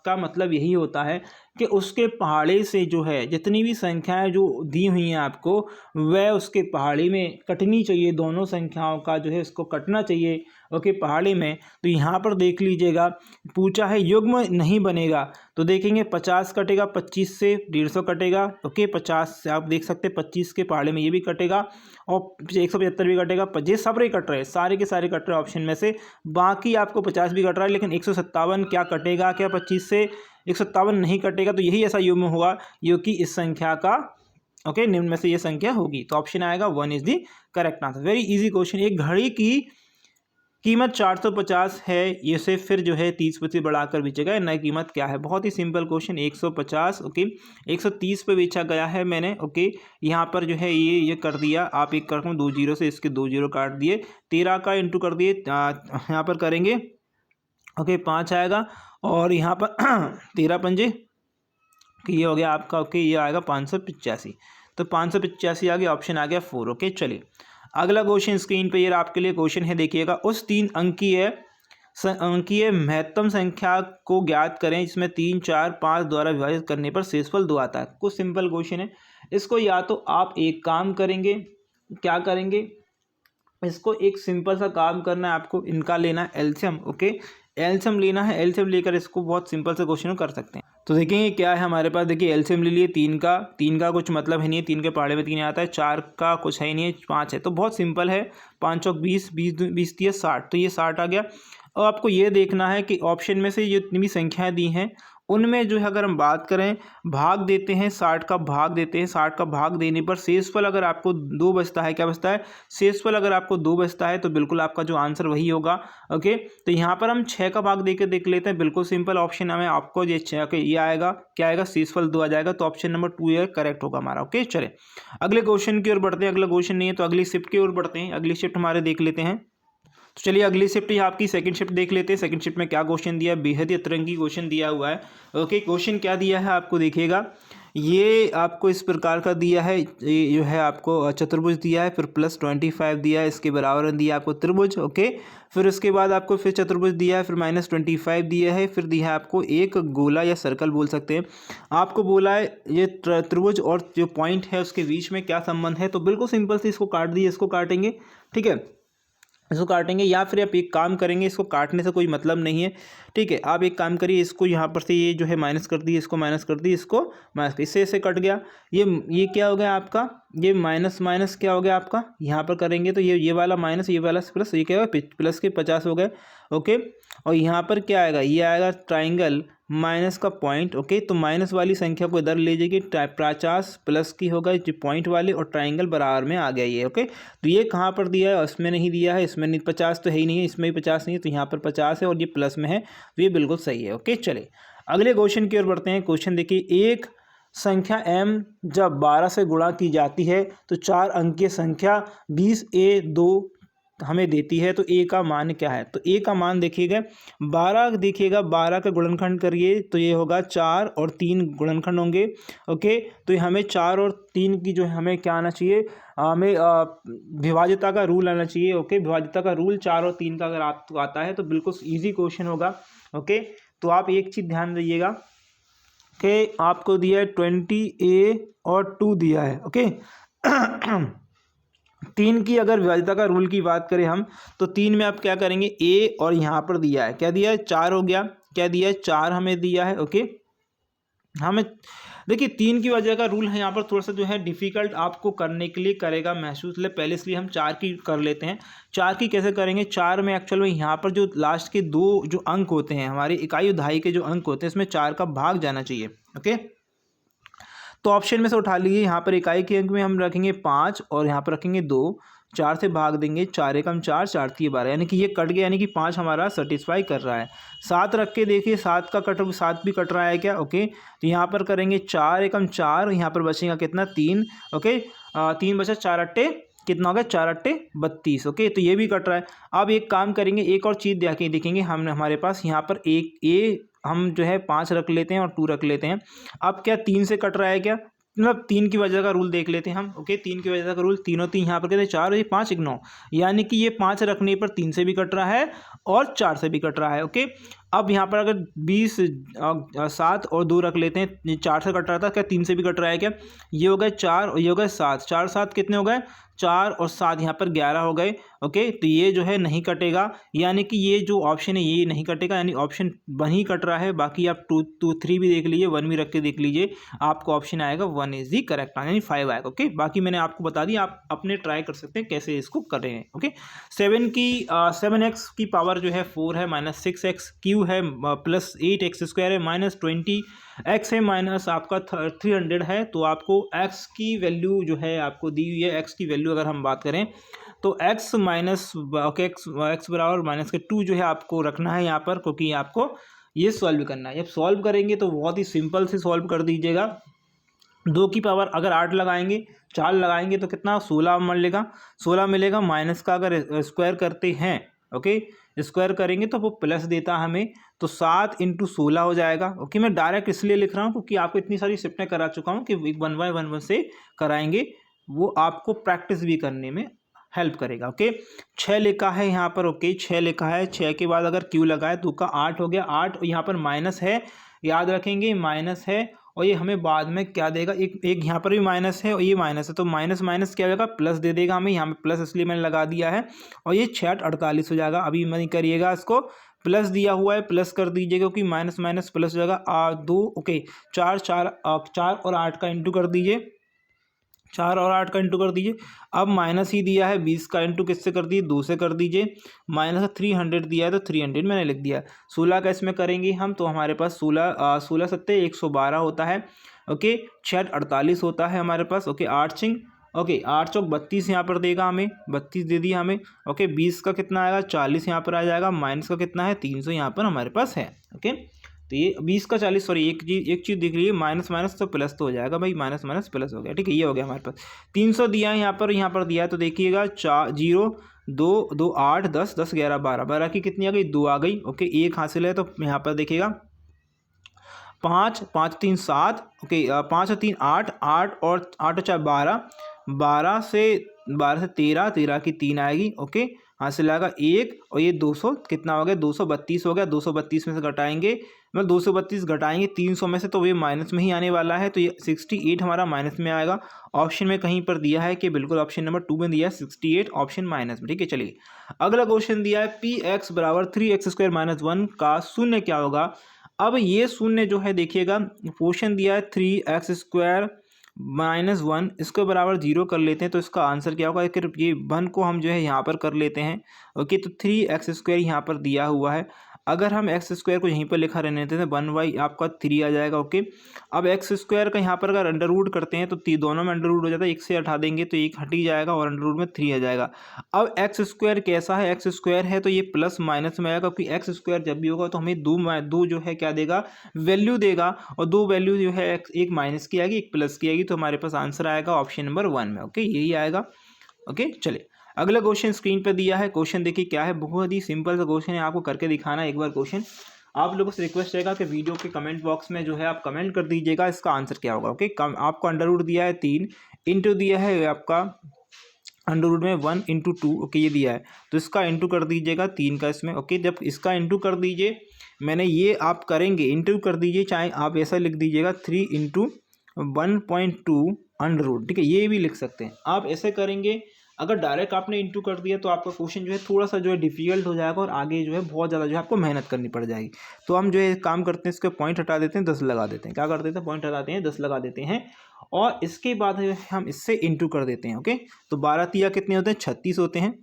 का मतलब यही होता है कि उसके पहाड़े से जो है जितनी भी संख्याएं जो दी हुई हैं आपको, वह उसके पहाड़ी में कटनी चाहिए। दोनों संख्याओं का जो है इसको कटना चाहिए ओके पहाड़ी में। तो यहाँ पर देख लीजिएगा पूछा है युग्म नहीं बनेगा, तो देखेंगे 50 कटेगा 25 से, 150 कटेगा ओके 50 से, आप देख सकते हैं 25 के पहाड़े में ये भी कटेगा और 175 भी कटेगा। ये सब कट रहे हैं, सारे के सारे कट रहे हैं ऑप्शन में से। बाकी आपको 50 भी कट रहा है, लेकिन 157 क्या कटेगा क्या 25 से, 157 नहीं कटेगा। तो यही ऐसा युग्म होगा जो कि इस संख्या का ओके निम्न में से ये संख्या होगी। तो ऑप्शन आएगा 1 is the correct answer. Very easy question. एक घड़ी की कीमत 450 है, ये से फिर जो है 30% बढ़ाकर बेचेगा, नई कीमत क्या है। बहुत ही सिंपल क्वेश्चन, 150 ओके 130 पे बेचा गया है मैंने ओके। यहाँ पर जो है ये कर दिया, आप एक कर 2 जीरो से इसके 2 जीरो काट दिए, 13 का इंटू कर दिए, यहाँ पर करेंगे ओके 5 आएगा, और यहाँ पर 13 पंजे कि ये हो गया आपका ओके, ये आएगा 585। तो 585 आ गया, ऑप्शन आ गया 4 ओके। चलिए अगला क्वेश्चन स्क्रीन पे ये आपके लिए क्वेश्चन है, देखिएगा। उस 3 अंकीय महत्तम संख्या को ज्ञात करें जिसमें 3 4 5 द्वारा विभाजित करने पर शेषफल 2 आता है। कुछ सिंपल क्वेश्चन है। इसको या तो आप एक काम करेंगे, क्या करेंगे, इसको एक सिंपल सा काम करना है आपको, इनका लेना है एलसीएम ओके, एलसीएम लेना है, एलसीएम लेकर इसको बहुत सिंपल से क्वेश्चन कर सकते हैं। तो देखेंगे क्या है हमारे पास, देखिए एलसीएम ले लिए 3 का कुछ मतलब है नहीं है, 3 के पहाड़े में 3 आता है, 4 का कुछ है ही नहीं है, 5 है, तो बहुत सिंपल है। 5 चौक 20 20 दिए 60, तो ये 60 आ गया। और आपको ये देखना है कि ऑप्शन में से जितनी भी संख्याएं दी हैं उनमें जो है अगर हम बात करें भाग देते हैं, 60 का भाग देते हैं, 60 का भाग देने पर शेषफल अगर आपको 2 बचता है, क्या बचता है शेषफल, अगर आपको 2 बचता है तो बिल्कुल आपका जो आंसर वही होगा ओके। तो यहाँ पर हम 6 का भाग देकर देख लेते हैं, बिल्कुल सिंपल ऑप्शन हमें आपको ये 6 ओके ये आएगा, क्या आएगा शेषफल 2 आ जाएगा, तो ऑप्शन नंबर 2 ये करेक्ट होगा हमारा ओके। चले अगले क्वेश्चन की ओर बढ़ते हैं, अगला क्वेश्चन नहीं है तो अगली शिफ्ट की ओर बढ़ते हैं, अगली शिफ्ट हमारे देख लेते हैं। तो चलिए अगली शिफ्ट यहाँ आपकी सेकंड शिफ्ट देख लेते हैं। सेकंड शिफ्ट में क्या क्वेश्चन दिया है, बेहद ही अतरंगी क्वेश्चन दिया हुआ है। ओके, क्वेश्चन क्या दिया है आपको देखिएगा, ये आपको इस प्रकार का दिया है, ये जो है आपको चतुर्भुज दिया है, फिर +25 दिया है, इसके बराबर में दिया आपको त्रिभुज। ओके, फिर उसके बाद आपको फिर चतुर्भुज दिया है, फिर -25 दिया है, फिर दिया है आपको एक गोला या सर्कल बोल सकते हैं। आपको बोला है ये त्रिभुज और जो पॉइंट है उसके बीच में क्या संबंध है। तो बिल्कुल सिंपल से इसको काट दिए, इसको काटेंगे, ठीक है, इसको काटेंगे, या फिर आप एक काम करेंगे, इसको काटने से कोई मतलब नहीं है, ठीक है। आप एक काम करिए, इसको यहाँ पर से ये जो है माइनस कर दिए, इसको माइनस कर दिए, इसको माइनस, इससे इससे कट गया। ये क्या हो गया आपका, ये माइनस माइनस क्या हो गया आपका, यहाँ पर करेंगे तो ये वाला माइनस, ये वाला प्लस, ये क्या होगा प्लस के 50 हो गए। ओके, और यहाँ पर क्या आएगा, ये आएगा ट्राइंगल माइनस का पॉइंट। ओके, तो माइनस वाली संख्या को इधर ले जाइए, 50 प्लस की होगा जो पॉइंट वाले, और ट्राइंगल बराबर में आ गया ये। ओके, तो ये कहाँ पर दिया है, इसमें नहीं दिया है, इसमें नहीं, 50 तो है ही नहीं है, इसमें भी 50 नहीं है, तो यहाँ पर 50 है और ये प्लस में है, तो ये बिल्कुल सही है। ओके, चलिए अगले क्वेश्चन की ओर बढ़ते हैं। क्वेश्चन देखिए, एक संख्या m जब 12 से गुणा की जाती है तो 4 अंकीय संख्या 20a2 हमें देती है, तो a का मान क्या है। तो a का मान देखिएगा 12, देखिएगा 12 का गुणनखंड करिए तो ये होगा 4 और 3 गुणनखंड होंगे। ओके, तो हमें 4 और 3 की जो है हमें क्या आना चाहिए, हमें विभाज्यता का रूल आना चाहिए। ओके, विभाज्यता का रूल 4 और 3 का अगर आपको आता है तो बिल्कुल ईजी क्वेश्चन होगा। ओके, तो आप एक चीज़ ध्यान रखिएगा कि आपको दिया है 20a और 2 दिया है। ओके, 3 की अगर विभाज्यता का रूल की बात करें हम, तो 3 में आप क्या करेंगे, a और यहाँ पर दिया है, क्या दिया है 4 हो गया, क्या दिया है 4 हमें दिया है। ओके, हमें देखिए 3 की वजह का रूल है यहाँ पर थोड़ा सा जो है डिफ़िकल्ट आपको करने के लिए करेगा महसूस, ले पहले इसलिए हम 4 की कर लेते हैं। 4 की कैसे करेंगे, 4 में एक्चुअल में यहाँ पर जो लास्ट के 2 जो अंक होते हैं, हमारी इकाई और दहाई के जो अंक होते हैं, इसमें 4 का भाग जाना चाहिए। ओके, तो ऑप्शन में से उठा लीजिए, यहाँ पर इकाई के अंक में हम रखेंगे 5 और यहाँ पर रखेंगे 2, 4 से भाग देंगे, 4 एकम 4, 4 3 12, यानी कि ये कट गया, यानी कि 5 हमारा सेटिस्फाई कर रहा है। 7 रख के देखिए, 7 भी कट रहा है क्या। ओके, तो यहाँ पर करेंगे 4 एकम 4, यहाँ पर बचेगा कितना 3। ओके, 3 बचा, 4 अट्टे कितना हो गया, 4 अट्टे 32। ओके, तो ये भी कट रहा है। अब एक काम करेंगे, एक और चीज़ देखेंगे, हमने हमारे पास यहाँ पर एक हम जो है 5 रख लेते हैं और 2 रख लेते हैं। अब क्या 3 से कट रहा है क्या, मतलब 3 की वजह का रूल देख लेते हैं हम। ओके, 3 की वजह का रूल, तीनों 3 यहाँ पर कहते हैं 4 और ये 5 9, यानी कि ये 5 रखने पर 3 से भी कट रहा है और 4 से भी कट रहा है। ओके, अब यहाँ पर अगर 20 7 और 2 रख लेते हैं, ये 4 से कट रहा था, क्या 3 से भी कट रहा है क्या, ये हो गए 4 और ये हो गए 7, 4 7 कितने हो गए, 4 और 7 यहाँ पर 11 हो गए। ओके, तो ये जो है नहीं कटेगा, यानी कि ये जो ऑप्शन है ये नहीं कटेगा, यानी ऑप्शन 1 ही कट रहा है। बाकी आप 2 3 भी देख लीजिए, 1 भी रख के देख लीजिए, आपको ऑप्शन आएगा 1 इज दी करेक्ट, यानी 5 आएगा। ओके, बाकी मैंने आपको बता दिया, आप अपने ट्राई कर सकते हैं कैसे इसको कर रहे हैं। ओके, 7x की पावर जो है 4 है, -6x, q है +8x² है, -20x है, माइनस आपका 300 है। तो आपको x की वैल्यू जो है आपको दी हुई है, x की वैल्यू अगर हम बात करें तो x बराबर -2 जो है आपको रखना है यहाँ पर, क्योंकि आपको ये सॉल्व करना है। जब सॉल्व करेंगे तो बहुत ही सिंपल से सॉल्व कर दीजिएगा। 2 की पावर अगर 8 लगाएंगे, 4 लगाएंगे तो कितना 16 मिलेगा, 16 मिलेगा। माइनस का अगर स्क्वायर करते हैं, ओके, स्क्वायर करेंगे तो वो प्लस देता हमें, तो 7 × 16 हो जाएगा। ओके, मैं डायरेक्ट इसलिए लिख रहा हूँ क्योंकि आपको इतनी सारी शिफ्टें करा चुका हूँ कि 1 बाय 1 से कराएंगे, वो आपको प्रैक्टिस भी करने में हेल्प करेगा। ओके, 6 लिखा है यहाँ पर। ओके, 6 लिखा है, 6 के बाद अगर क्यू लगाए तो का 8 हो गया, 8 और यहाँ पर माइनस है, याद रखेंगे माइनस है, और ये हमें बाद में क्या देगा, एक यहाँ पर भी माइनस है और ये माइनस है, तो माइनस माइनस क्या होगा, प्लस दे देगा हमें। यहाँ पे प्लस इसलिए मैंने लगा दिया है, और ये 6 48 हो जाएगा। अभी मनी करिएगा, इसको प्लस दिया हुआ है, प्लस कर दीजिएगा, क्योंकि माइनस माइनस प्लस हो जाएगा। 2 ओके, 4 और 8 का इंटू कर दीजिए, 4 और 8 का इंटू कर दीजिए। अब माइनस ही दिया है, 20 का इंटू किससे कर दिए, 2 से कर दीजिए। माइनस 300 दिया है तो 300 मैंने लिख दिया। 16 का इसमें करेंगे हम, तो हमारे पास 16 सत्ते 112 होता है। ओके, 6 48 होता है हमारे पास। ओके, 8 चिंग, ओके 8 चौक 32 यहाँ पर देगा हमें, 32 दे दिया हमें। ओके, 20 का कितना आएगा, 40 यहाँ पर आ जाएगा। माइनस का कितना है, 300 यहाँ पर हमारे पास है। ओके, तो ये 20 का 40, सॉरी एक चीज़ दिख रही है, माइनस माइनस तो प्लस तो हो जाएगा भाई, माइनस माइनस प्लस हो गया। ठीक है, ये हो गया हमारे पास। 300 दिया है यहाँ पर दिया है, तो देखिएगा 0 2 2 8 10 10 11 12 12 की कितनी आ गई? 2 आ गई। ओके, एक हासिल है तो यहाँ पर देखिएगा 5 5 3 7। ओके, 5 और 3 8 8 और 8 और 4 12 12 से 13 13 की 3 आएगी। ओके, हासिल आएगा 1 और ये 200 कितना हो गया? 232 हो गया। 232 में से घटाएंगे, मतलब 232 घटाएंगे 300 में से, तो ये माइनस में ही आने वाला है, तो ये 68 हमारा माइनस में आएगा। ऑप्शन में कहीं पर दिया है कि बिल्कुल ऑप्शन नंबर 2 में दिया है 68 ऑप्शन माइनस में। ठीक है, चलिए अगला क्वेश्चन दिया है पी एक्स बराबर 3x² - 1 का शून्य क्या होगा? अब ये शून्य जो है देखिएगा, क्वेश्चन दिया है 3x² - 1, इसके बराबर 0 कर लेते हैं तो इसका आंसर क्या होगा? फिर ये 1 को हम जो है यहाँ पर कर लेते हैं। ओके, तो 3x² यहाँ पर दिया हुआ है, अगर हम x² को यहीं पर लिखा रहने देते हैं 1/, आपका 3 आ जाएगा। ओके, अब x² का यहाँ पर अगर अंडर रूट करते हैं तो दोनों में अंडर रूट हो जाता है, 1 से हटा देंगे तो 1 हट ही जाएगा और अंडर रूट में 3 आ जाएगा। अब x² कैसा है? x² है तो ये प्लस माइनस में आएगा, क्योंकि x² जब भी होगा तो हमें दो जो है क्या देगा? वैल्यू देगा, और 2 वैल्यू जो है एक माइनस की आएगी, एक प्लस की आएगी, तो हमारे पास आंसर आएगा ऑप्शन नंबर 1 में। ओके, यही आएगा। ओके, चलिए अगला क्वेश्चन स्क्रीन पर दिया है। क्वेश्चन देखिए क्या है, बहुत ही सिंपल सा क्वेश्चन है, आपको करके दिखाना है एक बार क्वेश्चन। आप लोगों से रिक्वेस्ट रहेगा कि वीडियो के कमेंट बॉक्स में जो है आप कमेंट कर दीजिएगा इसका आंसर क्या होगा। ओके, आपको अंडर रूट दिया है 3, इंटू दिया है आपका अंडर रूट में 1 × 2। ओके, ये दिया है तो इसका इंटू कर दीजिएगा 3 का इसमें। ओके, जब इसका इंटू कर दीजिए, मैंने ये आप करेंगे इंटू कर दीजिए, चाहे आप ऐसा लिख दीजिएगा 3 × 1.2 अंडर रूट। ठीक है, ये भी लिख सकते हैं आप, ऐसे करेंगे। अगर डायरेक्ट आपने इंटू कर दिया तो आपका क्वेश्चन जो है थोड़ा सा जो है डिफिकल्ट हो जाएगा और आगे जो है बहुत ज़्यादा जो है आपको मेहनत करनी पड़ जाएगी। तो हम जो है काम करते हैं, इसके पॉइंट हटा देते हैं, 10 लगा देते हैं। क्या कर देते हैं? पॉइंट हटाते हैं, 10 लगा देते हैं, और इसके बाद हम इससे इंटू कर देते हैं। ओके, तो 12 तिया कितने होते हैं? 36 होते हैं।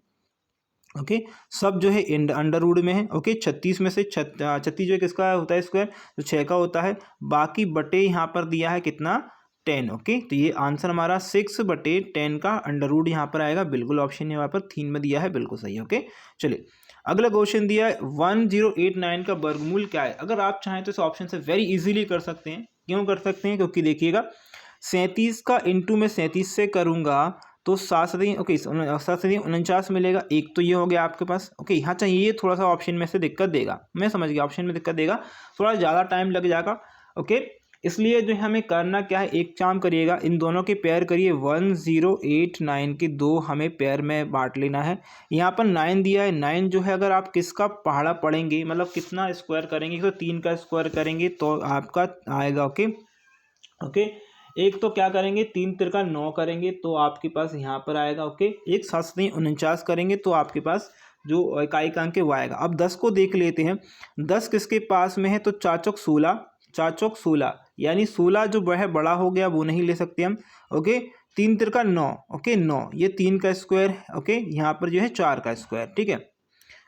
ओके, सब जो है अंडर रूट में है। ओके, 36 में से 36 जो है किसका होता है स्क्वायर? तो 6 का होता है। बाकी बटे यहाँ पर दिया है कितना? 10। ओके, तो ये आंसर हमारा 6/10 का अंडर रूट यहाँ पर आएगा। बिल्कुल ऑप्शन यहाँ पर 3 में दिया है, बिल्कुल सही है। ओके, चलिए अगला क्वेश्चन दिया है 1089 का वर्गमूल क्या है? अगर आप चाहें तो इस ऑप्शन से वेरी इजीली कर सकते हैं। क्यों कर सकते हैं? क्योंकि देखिएगा 37 का इंटू में 37 से करूँगा तो 7×7 ओके 7×7 मिलेगा। एक तो ये हो गया आपके पास। ओके, यहाँ चाहिए ये थोड़ा सा ऑप्शन में से दिक्कत देगा, मैं समझ गया, ऑप्शन में दिक्कत देगा, थोड़ा ज़्यादा टाइम लग जाएगा। ओके, इसलिए जो हमें करना क्या है, एक काम करिएगा, इन दोनों के पेयर करिए। 1089 के 2 हमें पेयर में बांट लेना है। यहाँ पर 9 दिया है, 9 जो है अगर आप किसका पहाड़ा पढ़ेंगे, मतलब कितना स्क्वायर करेंगे, तो 3 का स्क्वायर करेंगे तो आपका आएगा। ओके ओके, एक तो क्या करेंगे, 3 तिरका 9 करेंगे तो आपके पास यहाँ पर आएगा। ओके, एक 7×49 करेंगे तो आपके पास जो इकाई का अंक है वो आएगा। अब 10 को देख लेते हैं, 10 किसके पास में है? तो 4 चौक 16, 4 चौक 16, यानी 16 जो वह बड़ा हो गया वो नहीं ले सकते हम। ओके, 3 तिरका 9। ओके, 9 ये 3 का स्क्वायर है। ओके, यहाँ पर जो है 4 का स्क्वायर। ठीक है,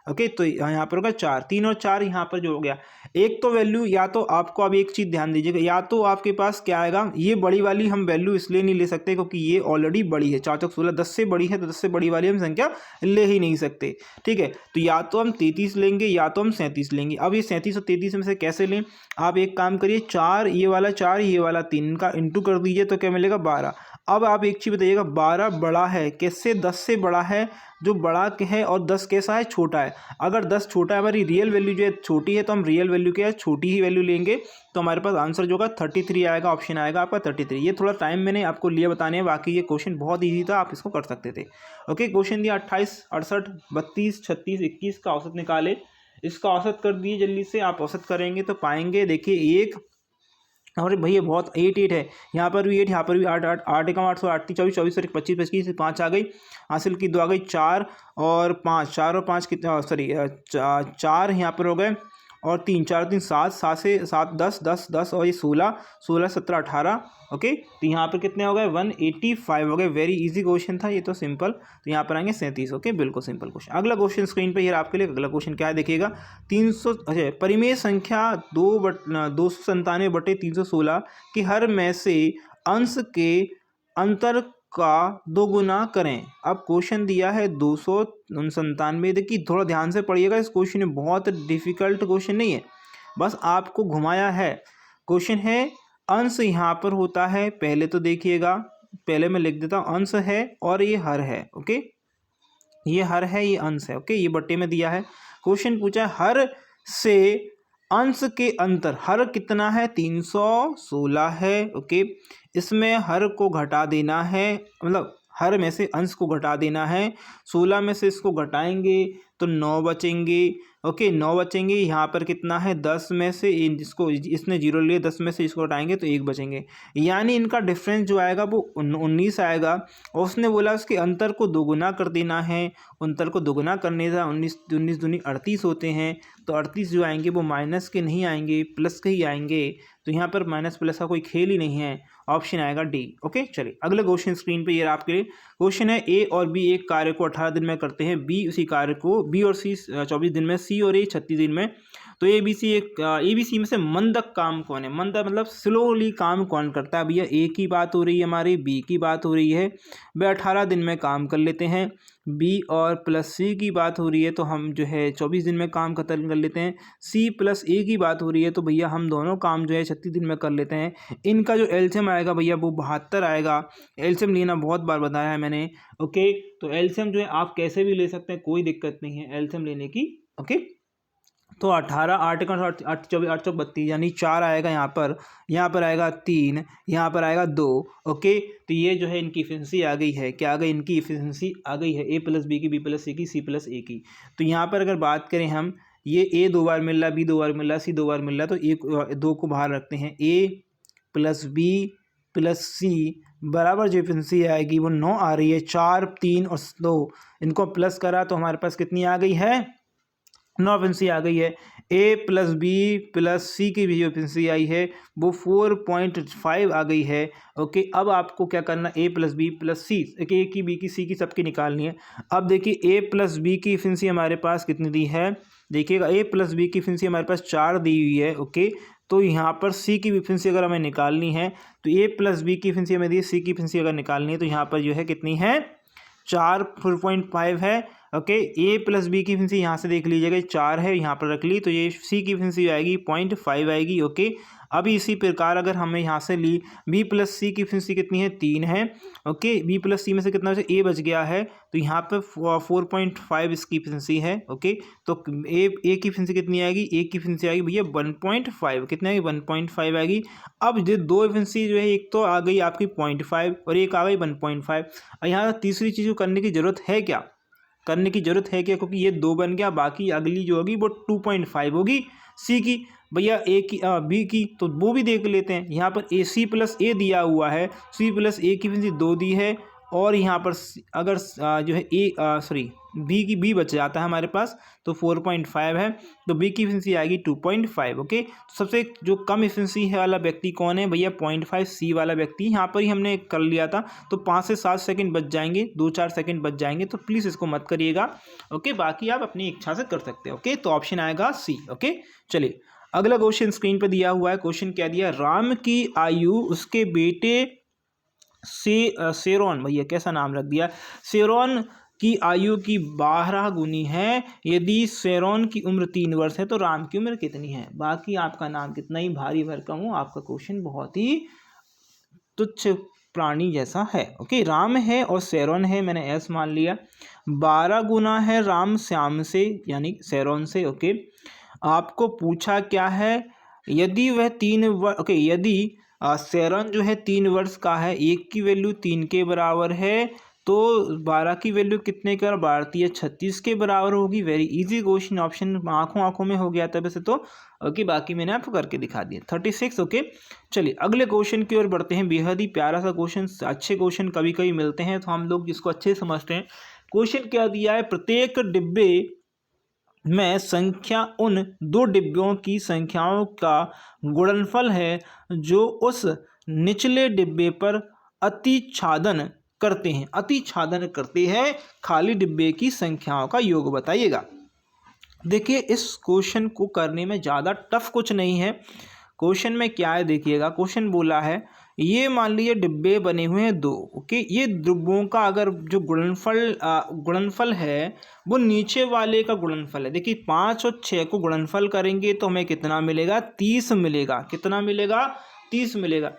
ओके, तो यहाँ पर होगा 4, 3 और 4 यहाँ पर जो हो गया। एक तो वैल्यू, या तो आपको अब एक चीज़ ध्यान दीजिएगा, या तो आपके पास क्या आएगा, ये बड़ी वाली हम वैल्यू इसलिए नहीं ले सकते क्योंकि ये ऑलरेडी बड़ी है। 4 चौक 16 10 से बड़ी है, तो 10 से बड़ी वाली हम संख्या ले ही नहीं सकते। ठीक है, तो या तो हम 33 लेंगे या तो हम 37 लेंगे। अब ये 37 और 33 में से कैसे लें? आप एक काम करिए, 4 ये वाला 4 ये वाला 3 का इंटू कर दीजिए तो क्या मिलेगा? 12। अब आप एक चीज़ बताइएगा, 12 बड़ा है कैसे? 10 से बड़ा है, जो बड़ा है, और 10 कैसा है? छोटा है। अगर 10 छोटा है, हमारी रियल वैल्यू जो है छोटी है, तो हम रियल वैल्यू क्या है? छोटी ही वैल्यू लेंगे, तो हमारे पास आंसर जो होगा 33 आएगा। ऑप्शन आएगा आपका 33। ये थोड़ा टाइम मैंने आपको लिया बताने हैं, बाकी ये क्वेश्चन बहुत ईजी था, आप इसको कर सकते थे। ओके, क्वेश्चन दिया 28, 68, 32, 36, 21 का औसत निकाले। इसका औसत कर दिए जल्दी से, आप औसत करेंगे तो पाएंगे, देखिए एक, और भैया बहुत 8 8 है, यहाँ पर भी 8, यहाँ पर भी 8 8 8 एकम 8 सौ 8 24 24 और 25 25 5 आ गई, हासिल की 2 आ गई, 4 और 5, 4 और 5 कितना, सॉरी 4 यहाँ पर हो गए, और 3 4 3 7, 7 से 7 10 10 10 और ये 16 16 17 18। ओके, तो यहाँ पर कितने हो गए? 185 हो गए। वेरी इजी क्वेश्चन था ये तो, सिंपल। तो यहाँ पर आएंगे 37। ओके, बिल्कुल सिंपल क्वेश्चन। अगला क्वेश्चन स्क्रीन पर ये आपके लिए, अगला क्वेश्चन क्या है देखिएगा, 300, अच्छा, परिमेय संख्या 297/316 कि हर में से अंश के अंतर का 2 गुना करें। अब क्वेश्चन दिया है 297। देखिए थोड़ा ध्यान से पढ़िएगा, इस क्वेश्चन में बहुत डिफिकल्ट क्वेश्चन नहीं है, बस आपको घुमाया है। क्वेश्चन है अंश यहाँ पर होता है, पहले तो देखिएगा, पहले मैं लिख देता हूँ, अंश है और ये हर है। ओके, ये हर है, ये अंश है। ओके, ये बट्टे में दिया है। क्वेश्चन पूछा है हर से अंश के अंतर, हर कितना है 316 है। ओके, इसमें हर को घटा देना है, मतलब हर में से अंश को घटा देना है। 16 में से इसको घटाएंगे तो 9 बचेंगे। ओके, 9 बचेंगे। यहाँ पर कितना है 10 में से इसको इसने 0 लिए, 10 में से इसको हटाएंगे तो 1 बचेंगे, यानी इनका डिफरेंस जो आएगा वो 19 आएगा। और उसने बोला उसके अंतर को दोगुना कर देना है। अंतर को दोगुना करने से 19 दूनी 38 होते हैं, तो 38 जो आएंगे वो माइनस के नहीं आएंगे, प्लस के ही आएंगे। तो यहाँ पर माइनस प्लस का कोई खेल ही नहीं है, ऑप्शन आएगा डी। ओके, चलिए अगला क्वेश्चन स्क्रीन पे ये आपके लिए क्वेश्चन है। ए और बी एक कार्य को 18 दिन में करते हैं, बी उसी कार्य को, बी और सी 24 दिन में, सी और ए 36 दिन में। तो ए बी सी में से मंदक काम कौन है? मंदक मतलब स्लोली काम कौन करता है? भैया ए की बात हो रही है, हमारी बी की बात हो रही है, वे 18 दिन में काम कर लेते हैं। बी और प्लस सी की बात हो रही है तो हम जो है 24 दिन में काम खत्म कर लेते हैं। सी प्लस ए की बात हो रही है तो भैया हम दोनों काम जो है 36 दिन में कर लेते हैं। इनका जो एलसीएम आएगा भैया वो 72 आएगा। एलसीएम लेना बहुत बार बताया है मैंने। ओके, तो एलसीएम जो है आप कैसे भी ले सकते हैं, कोई दिक्कत नहीं है एलसीएम लेने की। ओके, तो 18 8 का 8 24 8 चौक 32 यानी 4 आएगा यहाँ पर आएगा 3, यहाँ पर आएगा 2। ओके, तो ये जो है इनकी इफिशिएंसी आ गई है। क्या आ गई? इनकी इफिशिएंसी आ गई है, ए प्लस बी की, बी प्लस सी की, सी प्लस ए की। तो यहाँ पर अगर बात करें हम, ये ए 2 बार मिल रहा, बी 2 बार मिल रहा, सी 2 बार मिल रहा, तो एक 2 को बाहर रखते हैं। ए प्लस बी प्लस सी बराबर जो इफिशिएंसी आएगी वो 9 आ रही है। 4 3 और 2 इनको प्लस करा तो हमारे पास कितनी आ गई है? 9 इफिशिएंसी आ गई है। ए प्लस बी प्लस सी की भी जो इफिशिएंसी आई है वो 4.5 आ गई है। ओके, अब आपको क्या करना, ए प्लस बी प्लस सी, ए की, बी की, सी की, सबकी निकालनी है। अब देखिए ए प्लस बी की इफिशिएंसी हमारे पास कितनी दी है? देखिएगा, ए प्लस बी की इफिशिएंसी हमारे पास 4 दी हुई है। ओके, तो यहाँ पर सी की इफिशिएंसी अगर हमें निकालनी है तो ए प्लस बी की इफिशिएंसी हमें दी, सी की इफिशिएंसी अगर निकालनी है तो यहाँ पर जो है कितनी है? 4.5 है। ओके, ए प्लस बी की इफिशिएंसी यहाँ से देख लीजिएगा 4 है, यहाँ पर रख ली, तो ये सी की इफिशिएंसी आएगी 0.5 आएगी। ओके, अभी इसी प्रकार अगर हमें यहाँ से ली, बी प्लस सी की इफिशिएंसी कितनी है? 3 है। ओके, बी प्लस सी में से कितना ए बच गया है, तो यहाँ पर 4.5 इसकी इफिशिएंसी है। ओके, तो ए की इफिशिएंसी कितनी आएगी? ए की इफिशिएंसी आएगी भैया 1.5, कितनी आएगी? 1.5 आएगी। अब जो 2 इफिशिएंसी जो है, एक तो आ गई आपकी 0.5 और एक आ गई 1.5। और यहाँ तीसरी चीज़ को करने की ज़रूरत है क्या? क्योंकि ये 2 बन गया, बाकी अगली जो होगी वो 2.5 होगी सी की। भैया ए की बी की तो वो भी देख लेते हैं। यहाँ पर ए सी प्लस ए दिया हुआ है, सी प्लस ए की इफिशिएंसी 2 दी है, और यहाँ पर अगर जो है बी की, बी बच जाता है हमारे पास, तो 4.5 है, तो बी की इफिशिएंसी आएगी 2.5। ओके, तो सबसे जो कम इफिशिएंसी है वाला व्यक्ति कौन है भैया? 0.5 सी वाला व्यक्ति। यहाँ पर ही हमने कर लिया था, तो 5 से 7 सेकंड बच जाएंगे, 2-4 सेकंड बच जाएंगे, तो प्लीज़ इसको मत करिएगा। ओके, बाकी आप अपनी इच्छा से कर सकते हैं। ओके, तो ऑप्शन आएगा सी। ओके, चलिए अगला क्वेश्चन स्क्रीन पर दिया हुआ है। क्वेश्चन क्या दिया? राम की आयु उसके बेटे सेरोन, भैया कैसा नाम रख दिया, सेरोन की आयु की 12 गुनी है। यदि सेरोन की उम्र 3 वर्ष है तो राम की उम्र कितनी है? बाकी आपका नाम कितना ही भारी भरकम हो, आपका क्वेश्चन बहुत ही तुच्छ प्राणी जैसा है। ओके, राम है और सेरोन है, मैंने एस मान लिया। 12 गुना है राम श्याम से यानी सेरोन से। ओके, आपको पूछा क्या है? यदि वह 3 वर्ष, ओके, यदि सेरोन जो है 3 वर्ष का है, 1 की वैल्यू 3 के बराबर है, तो 12 की वैल्यू कितने के बराबर? 36 के बराबर होगी। वेरी इजी क्वेश्चन, ऑप्शन आंखों में हो गया था वैसे तो। ओके, बाकी मैंने आपको करके दिखा दिया 36। ओके, चलिए अगले क्वेश्चन की ओर बढ़ते हैं। बेहद ही प्यारा सा क्वेश्चन, अच्छे क्वेश्चन कभी कभी मिलते हैं तो हम लोग इसको अच्छे से समझते हैं। क्वेश्चन क्या दिया है? प्रत्येक डिब्बे में संख्या उन 2 डिब्बों की संख्याओं का गुणनफल है जो उस निचले डिब्बे पर अतिछादन करते हैं। खाली डिब्बे की संख्याओं का योग बताइएगा। देखिए, इस क्वेश्चन को करने में ज़्यादा टफ कुछ नहीं है। क्वेश्चन में क्या है देखिएगा, क्वेश्चन बोला है ये मान लीजिए डिब्बे बने हुए हैं 2। ओके, ये डिब्बों का अगर जो गुणनफल है वो नीचे वाले का गुणनफल है। देखिए 5 और 6 को गुणनफल करेंगे तो हमें कितना मिलेगा? 30 मिलेगा। कितना मिलेगा? 30 मिलेगा।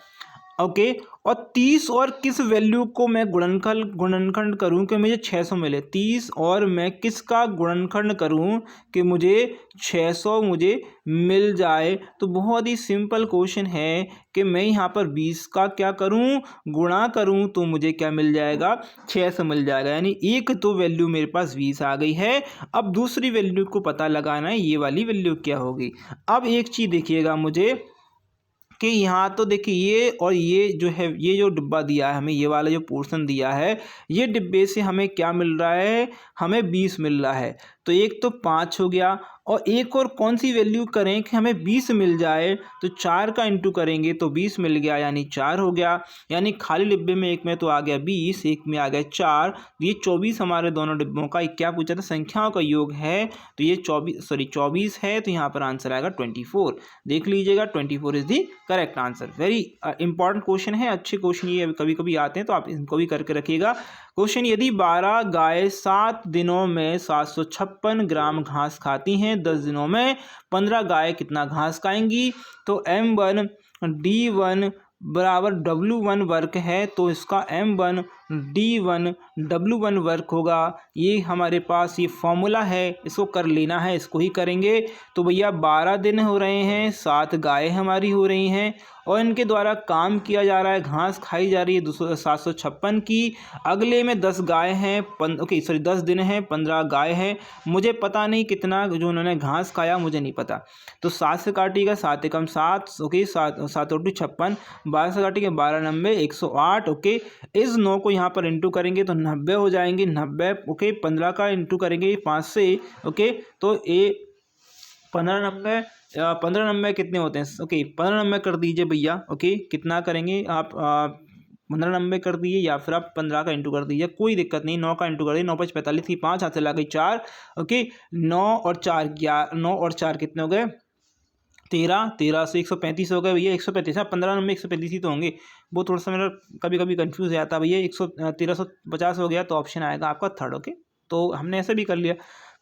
ओके। और 30 और किस वैल्यू को मैं गुणनखंड करूं कि मुझे 600 मिले। 30 और मैं किसका गुणनखंड करूं कि मुझे 600 मुझे मिल जाए। तो बहुत ही सिंपल क्वेश्चन है कि मैं यहाँ पर 20 का क्या करूं, गुणा करूं, तो मुझे क्या मिल जाएगा, 600 मिल जाएगा। यानी एक तो वैल्यू मेरे पास 20 आ गई है। अब दूसरी वैल्यू को पता लगाना है, ये वाली वैल्यू क्या होगी। अब एक चीज़ देखिएगा मुझे कि यहाँ तो देखिए ये और ये जो है, ये जो डिब्बा दिया है हमें, ये वाला जो पोर्शन दिया है, ये डिब्बे से हमें क्या मिल रहा है, हमें 20 मिल रहा है। तो एक तो 5 हो गया, और एक और कौन सी वैल्यू करें कि हमें 20 मिल जाए, तो 4 का इंटू करेंगे तो 20 मिल गया, यानी 4 हो गया। यानी खाली डिब्बे में एक में तो आ गया 20, एक में आ गया 4, ये 24 हमारे दोनों डिब्बों का। क्या पूछा था, संख्याओं का योग है, तो ये 24 है, तो यहाँ पर आंसर आएगा 24। देख लीजिएगा 24 is the correct answer. Very important question है, अच्छे क्वेश्चन ये कभी कभी आते हैं, तो आप इनको भी करके रखिएगा। क्वेश्चन, यदि 12 गाय 7 दिनों में 756 ग्राम घास खाती हैं, 10 दिनों में 15 गाय कितना घास खाएंगी। तो M1 D1 बराबर W1 वर्ग है, तो इसका M1 D1 W1 वर्ग होगा। ये हमारे पास ये फॉर्मूला है, इसको कर लेना है, इसको ही करेंगे। तो भैया 12 दिन हो रहे हैं, 7 गायें हमारी हो रही हैं, और इनके द्वारा काम किया जा रहा है, घास खाई जा रही है 756 की। अगले में 10 गाय हैं, 10 दिन हैं, 15 गाय हैं। मुझे पता नहीं कितना जो उन्होंने घास खाया, मुझे नहीं पता। तो 7 से काटिएगा, 7 एकम 7, ओके, 7 7 56, 12 से काटिएगा 12 90 108, ओके। इस 9 को यहाँ पर इंटू करेंगे तो 90 हो जाएंगे, 90, ओके। 15 का इंटू करेंगे 5 से, ओके। तो ये 15 90 कितने होते हैं, ओके। 15 90 कर दीजिए भैया, ओके। कितना करेंगे आप, 15 90 कर दीजिए, या फिर आप 15 का इंटू कर दीजिए, कोई दिक्कत नहीं। 9 का इंटू कर दीजिए, 9 5 45 की 5 हाथ से ला गई 4, ओके। 9 और 4 11, 9 और 4 कितने हो गए, 13, 13 से 135 हो गए भैया, 135। हाँ, 15 नंबर 135 ही तो होंगे, वो थोड़ा सा मेरा कभी कभी कंफ्यूज हो जाता है भैया। 1350 हो गया, तो ऑप्शन आएगा आपका थर्ड, ओके। तो हमने ऐसे भी कर लिया,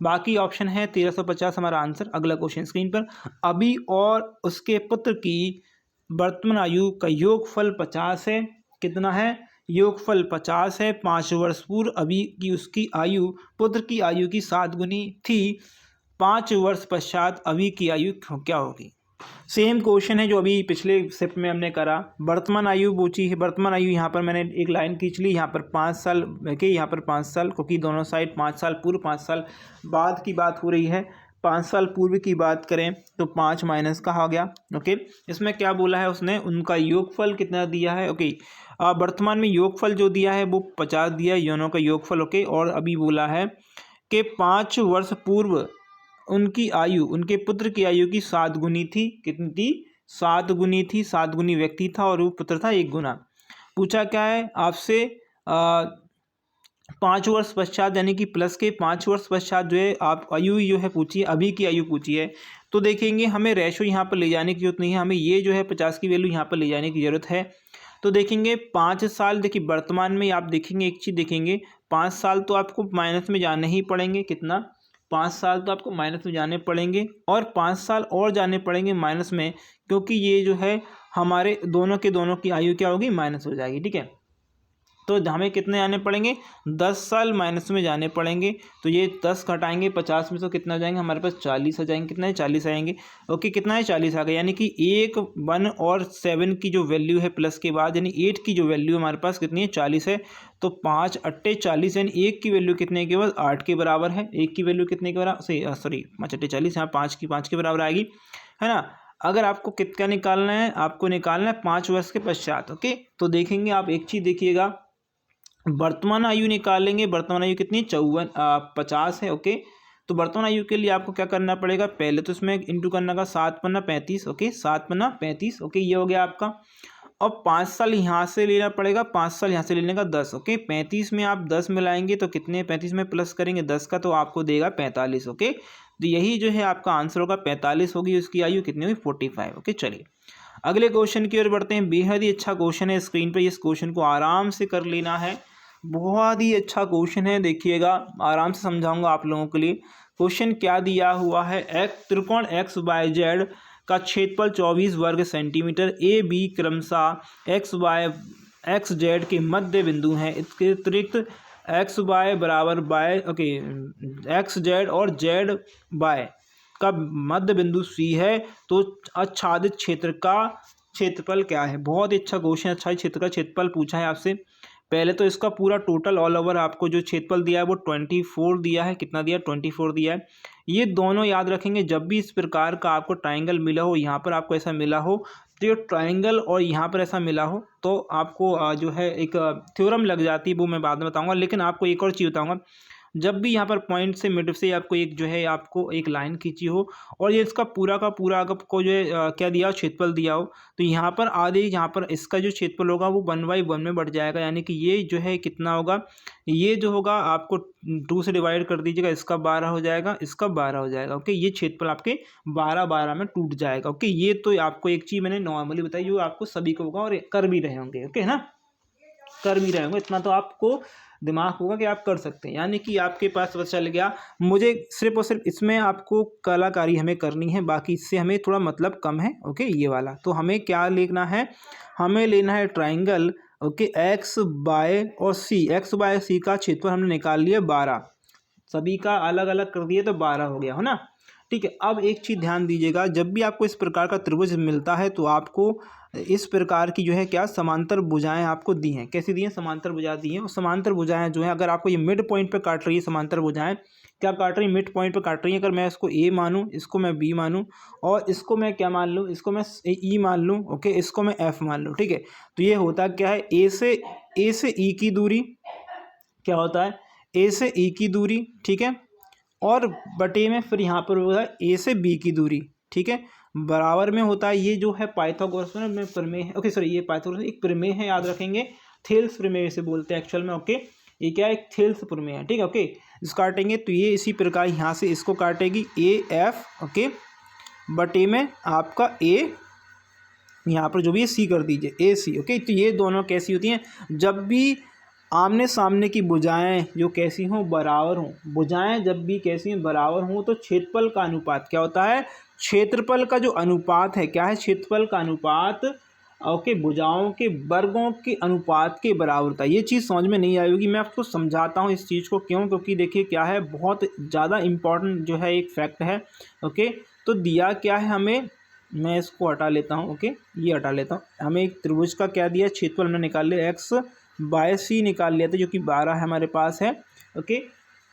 बाकी ऑप्शन है 1350 हमारा आंसर। अगला क्वेश्चन स्क्रीन पर, अभी और उसके पुत्र की वर्तमान आयु का योगफल 50 है। कितना है, योगफल 50 है। 5 वर्ष पूर्व अभी की उसकी आयु पुत्र की आयु की 7 गुनी थी, 5 वर्ष पश्चात अभी की आयु क्या होगी। सेम क्वेश्चन है जो अभी पिछले स्टेप में हमने करा। वर्तमान आयु पूछी है, वर्तमान आयु यहाँ पर मैंने एक लाइन खींच ली, यहाँ पर 5 साल के, यहाँ पर 5 साल, क्योंकि दोनों साइड 5 साल पूर्व 5 साल बाद की बात हो रही है। 5 साल पूर्व की बात करें तो 5 माइनस का हो गया, ओके। इसमें क्या बोला है उसने, उनका योगफल कितना दिया है, ओके। वर्तमान में योगफल जो दिया है वो 50 दिया है, दोनों का योगफल, ओके। और अभी बोला है कि 5 वर्ष पूर्व उनकी आयु, उनके पुत्र की आयु की 7 गुनी थी। कितनी थी, 7 गुनी थी। 7 गुनी व्यक्ति था और वो पुत्र था 1 गुना। पूछा क्या है आपसे, 5 वर्ष पश्चात, यानी कि प्लस के 5 वर्ष पश्चात जो है आप आयु जो है पूछी है, अभी की आयु पूछी है। तो देखेंगे हमें रेशो यहाँ पर ले जाने की जरूरत नहीं है, हमें ये जो है 50 की वैल्यू यहाँ पर ले जाने की ज़रूरत है। तो देखेंगे 5 साल, देखिए वर्तमान में आप देखेंगे एक चीज़ देखेंगे, 5 साल तो आपको माइनस में जाने ही पड़ेंगे। कितना, 5 साल तो आपको माइनस में जाने पड़ेंगे, और 5 साल और जाने पड़ेंगे माइनस में, क्योंकि ये जो है हमारे दोनों की आयु क्या होगी, माइनस हो जाएगी, ठीक है। तो हमें कितने आने पड़ेंगे, 10 साल माइनस में जाने पड़ेंगे। तो ये 10 घटाएंगे 50 में, तो कितना आ जाएंगे हमारे पास, 40 आ जाएंगे। कितना है, 40 आएंगे, ओके। कितना है, 40 आ गए। यानी कि 1 1 और 7 की जो वैल्यू है प्लस के बाद, यानी 8 की जो वैल्यू हमारे पास कितनी है, 40 है। तो 5 अट्टे 40, यानी 1 की वैल्यू कितने के बाद, 8 के बराबर है। 1 की वैल्यू कितने के बराबर, सॉरी 5 अट्टे 40, यहाँ 5 के बराबर आएगी, है ना। अगर आपको कितना निकालना है, आपको निकालना है 5 वर्ष के पश्चात, ओके। तो देखेंगे आप एक चीज़ देखिएगा, वर्तमान आयु निकालेंगे। वर्तमान आयु कितनी, 50 है, ओके। तो वर्तमान आयु के लिए आपको क्या करना पड़ेगा, पहले तो इसमें इंटू करना का 7 पन्ना 35, ओके। 7 पन्ना 35, ओके, ये हो गया आपका। अब 5 साल यहाँ से लेना पड़ेगा, 5 साल यहाँ से लेने का 10, ओके। 35 में आप 10 मिलाएंगे तो कितने, 35 में प्लस करेंगे 10 का, तो आपको देगा 45, ओके। तो यही जो है आपका आंसर होगा, 45 होगी उसकी आयु, कितनी होगी, 45, ओके। चलिए अगले क्वेश्चन की ओर बढ़ते हैं। बेहद ही अच्छा क्वेश्चन है, स्क्रीन पर इस क्वेश्चन को आराम से कर लेना है, बहुत ही अच्छा क्वेश्चन है, देखिएगा आराम से समझाऊंगा आप लोगों के लिए। क्वेश्चन क्या दिया हुआ है, एक त्रिकोण XYZ का क्षेत्रफल 24 वर्ग सेंटीमीटर। ए बी क्रमशः एक्स वाई एक्स जेड के मध्य बिंदु हैं। इसके अतिरिक्त एक्स वाई बराबर बाय एक्स जेड और जेड वाई का मध्य बिंदु सी है, तो आच्छादित क्षेत्र का क्षेत्रफल क्या है। बहुत ही अच्छा क्वेश्चन, अच्छा क्षेत्र का क्षेत्रफल पूछा है आपसे। पहले तो इसका पूरा टोटल ऑल ओवर आपको जो क्षेत्रफल दिया है वो 24 दिया है। कितना दिया है? 24 दिया है। ये दोनों याद रखेंगे, जब भी इस प्रकार का आपको ट्राइंगल मिला हो, यहाँ पर आपको ऐसा मिला हो, तो ये ट्राइंगल और यहाँ पर ऐसा मिला हो, तो आपको जो है एक थ्योरम लग जाती है, वो मैं बाद में बताऊँगा। लेकिन आपको एक और चीज़ बताऊँगा, जब भी यहाँ पर पॉइंट से मिड से आपको एक जो है आपको एक लाइन खींची हो और ये इसका पूरा का पूरा आपको जो है क्या दिया हो, क्षेत्रफल दिया हो, तो यहाँ पर आधे, यहाँ पर इसका जो क्षेत्रफल होगा वो 1/1 में बढ़ जाएगा। यानी कि ये जो है कितना होगा, ये जो होगा आपको 2 से डिवाइड कर दीजिएगा, इसका 12 हो जाएगा, इसका 12 हो जाएगा। ओके, ये क्षेत्रफल आपके 12 में टूट जाएगा। ओके, ये तो आपको एक चीज़ मैंने नॉर्मली बताई जो आपको सभी को होगा और कर भी रहे होंगे। ओके ना, कर भी रहे होंगे, इतना तो आपको दिमाग होगा कि आप कर सकते हैं। यानी कि आपके पास पता चल गया। मुझे सिर्फ और सिर्फ इसमें आपको कलाकारी हमें करनी है, बाकी इससे हमें थोड़ा मतलब कम है। ओके, ये वाला तो हमें क्या लिखना है, हमें लेना है ट्राइंगल। ओके, एक्स बाय और सी, एक्स बाय सी का क्षेत्रफल हमने निकाल लिया 12, सभी का अलग अलग कर दिए तो 12 हो गया, है ना। ठीक है, अब एक चीज़ ध्यान दीजिएगा, जब भी आपको इस प्रकार का त्रिभुज मिलता है तो आपको इस प्रकार की जो है क्या समांतर भुजाएं आपको दी हैं। कैसी दी हैं? समांतर भुजा दी हैं। और समांतर भुजाएं जो है, अगर आपको ये मिड पॉइंट पे काट रही है समांतर भुजाएं, क्या काट रही है? मिड पॉइंट पे काट रही है। अगर मैं इसको ए मानूँ, इसको मैं बी मानूँ और इसको मैं क्या मान लूँ, इसको मैं ई मान लूँ। ओके, इसको मैं एफ मान लूँ। ठीक है, तो ये होता क्या है, ए से ई की दूरी क्या होता है, ए से ई की दूरी, ठीक है, और बटे में फिर यहाँ पर होगा ए से बी की दूरी, ठीक है, बराबर में होता है। ये जो है पाइथागोरस में प्रमेय है। ओके सॉरी, ये पाइथागोरस एक प्रमेय है, याद रखेंगे, थेल्स प्रमेय से बोलते हैं एक्चुअल में। ओके, ये क्या है, एक थेल्स प्रमेय है। ठीक है, ओके, इसको काटेंगे तो ये इसी प्रकार यहाँ से इसको काटेगी ए एफ, ओके, बटे में आपका ए, यहाँ पर जो भी सी कर दीजिए ए सी। ओके, तो ये दोनों कैसी होती हैं, जब भी आमने सामने की भुजाएं जो कैसी हों, बराबर हों, भुजाएं जब भी कैसी हैं, बराबर हों, तो क्षेत्रफल का अनुपात क्या होता है, क्षेत्रफल का जो अनुपात है क्या है, क्षेत्रफल का अनुपात ओके भुजाओं के वर्गों के अनुपात के बराबर होता है। ये चीज़ समझ में नहीं आई होगी, मैं आपको समझाता हूँ इस चीज़ को। क्यों? क्योंकि देखिए क्या है, बहुत ज़्यादा इम्पॉर्टेंट जो है एक फैक्ट है। ओके, तो दिया क्या है हमें, मैं इसको हटा लेता हूँ। ओके, ये हटा लेता हूँ। हमें एक त्रिभुज का क्या दिया, क्षेत्रफल हमने निकाल लिया, एक्स बाय सी निकाल लिया था, जो कि 12 हमारे पास है। ओके,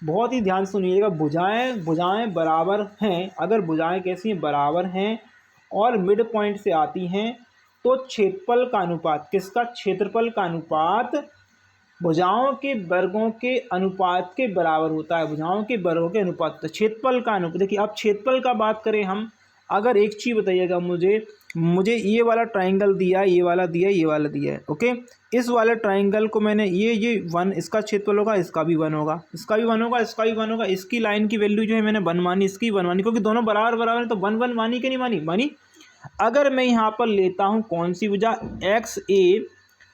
बहुत ही ध्यान सुनिएगा, भुजाएं बराबर हैं, अगर भुजाएं कैसी हैं, बराबर हैं और मिड पॉइंट से आती हैं, तो क्षेत्रफल का अनुपात, किसका, क्षेत्रफल का अनुपात भुजाओं के वर्गों के अनुपात के बराबर होता है। भुजाओं के वर्गों के अनुपात, क्षेत्रफल का अनुपात। देखिए अब क्षेत्रफल का बात करें हम, अगर एक चीज़ बताइएगा मुझे ये वाला ट्राइंगल दिया, ये वाला दिया, ये वाला दिया है। ओके, इस वाले ट्राइंगल को मैंने ये 1, इसका क्षेत्रफल होगा, इसका भी 1 होगा, इसका भी 1 होगा, इसका भी 1 होगा, इसकी लाइन की वैल्यू जो है मैंने 1 मानी, इसकी 1 मानी, क्योंकि दोनों बराबर है, तो 1 1 मानी कि नहीं मानी, मानी। अगर मैं यहाँ पर लेता हूँ कौन सी भुजा, एक्स ए,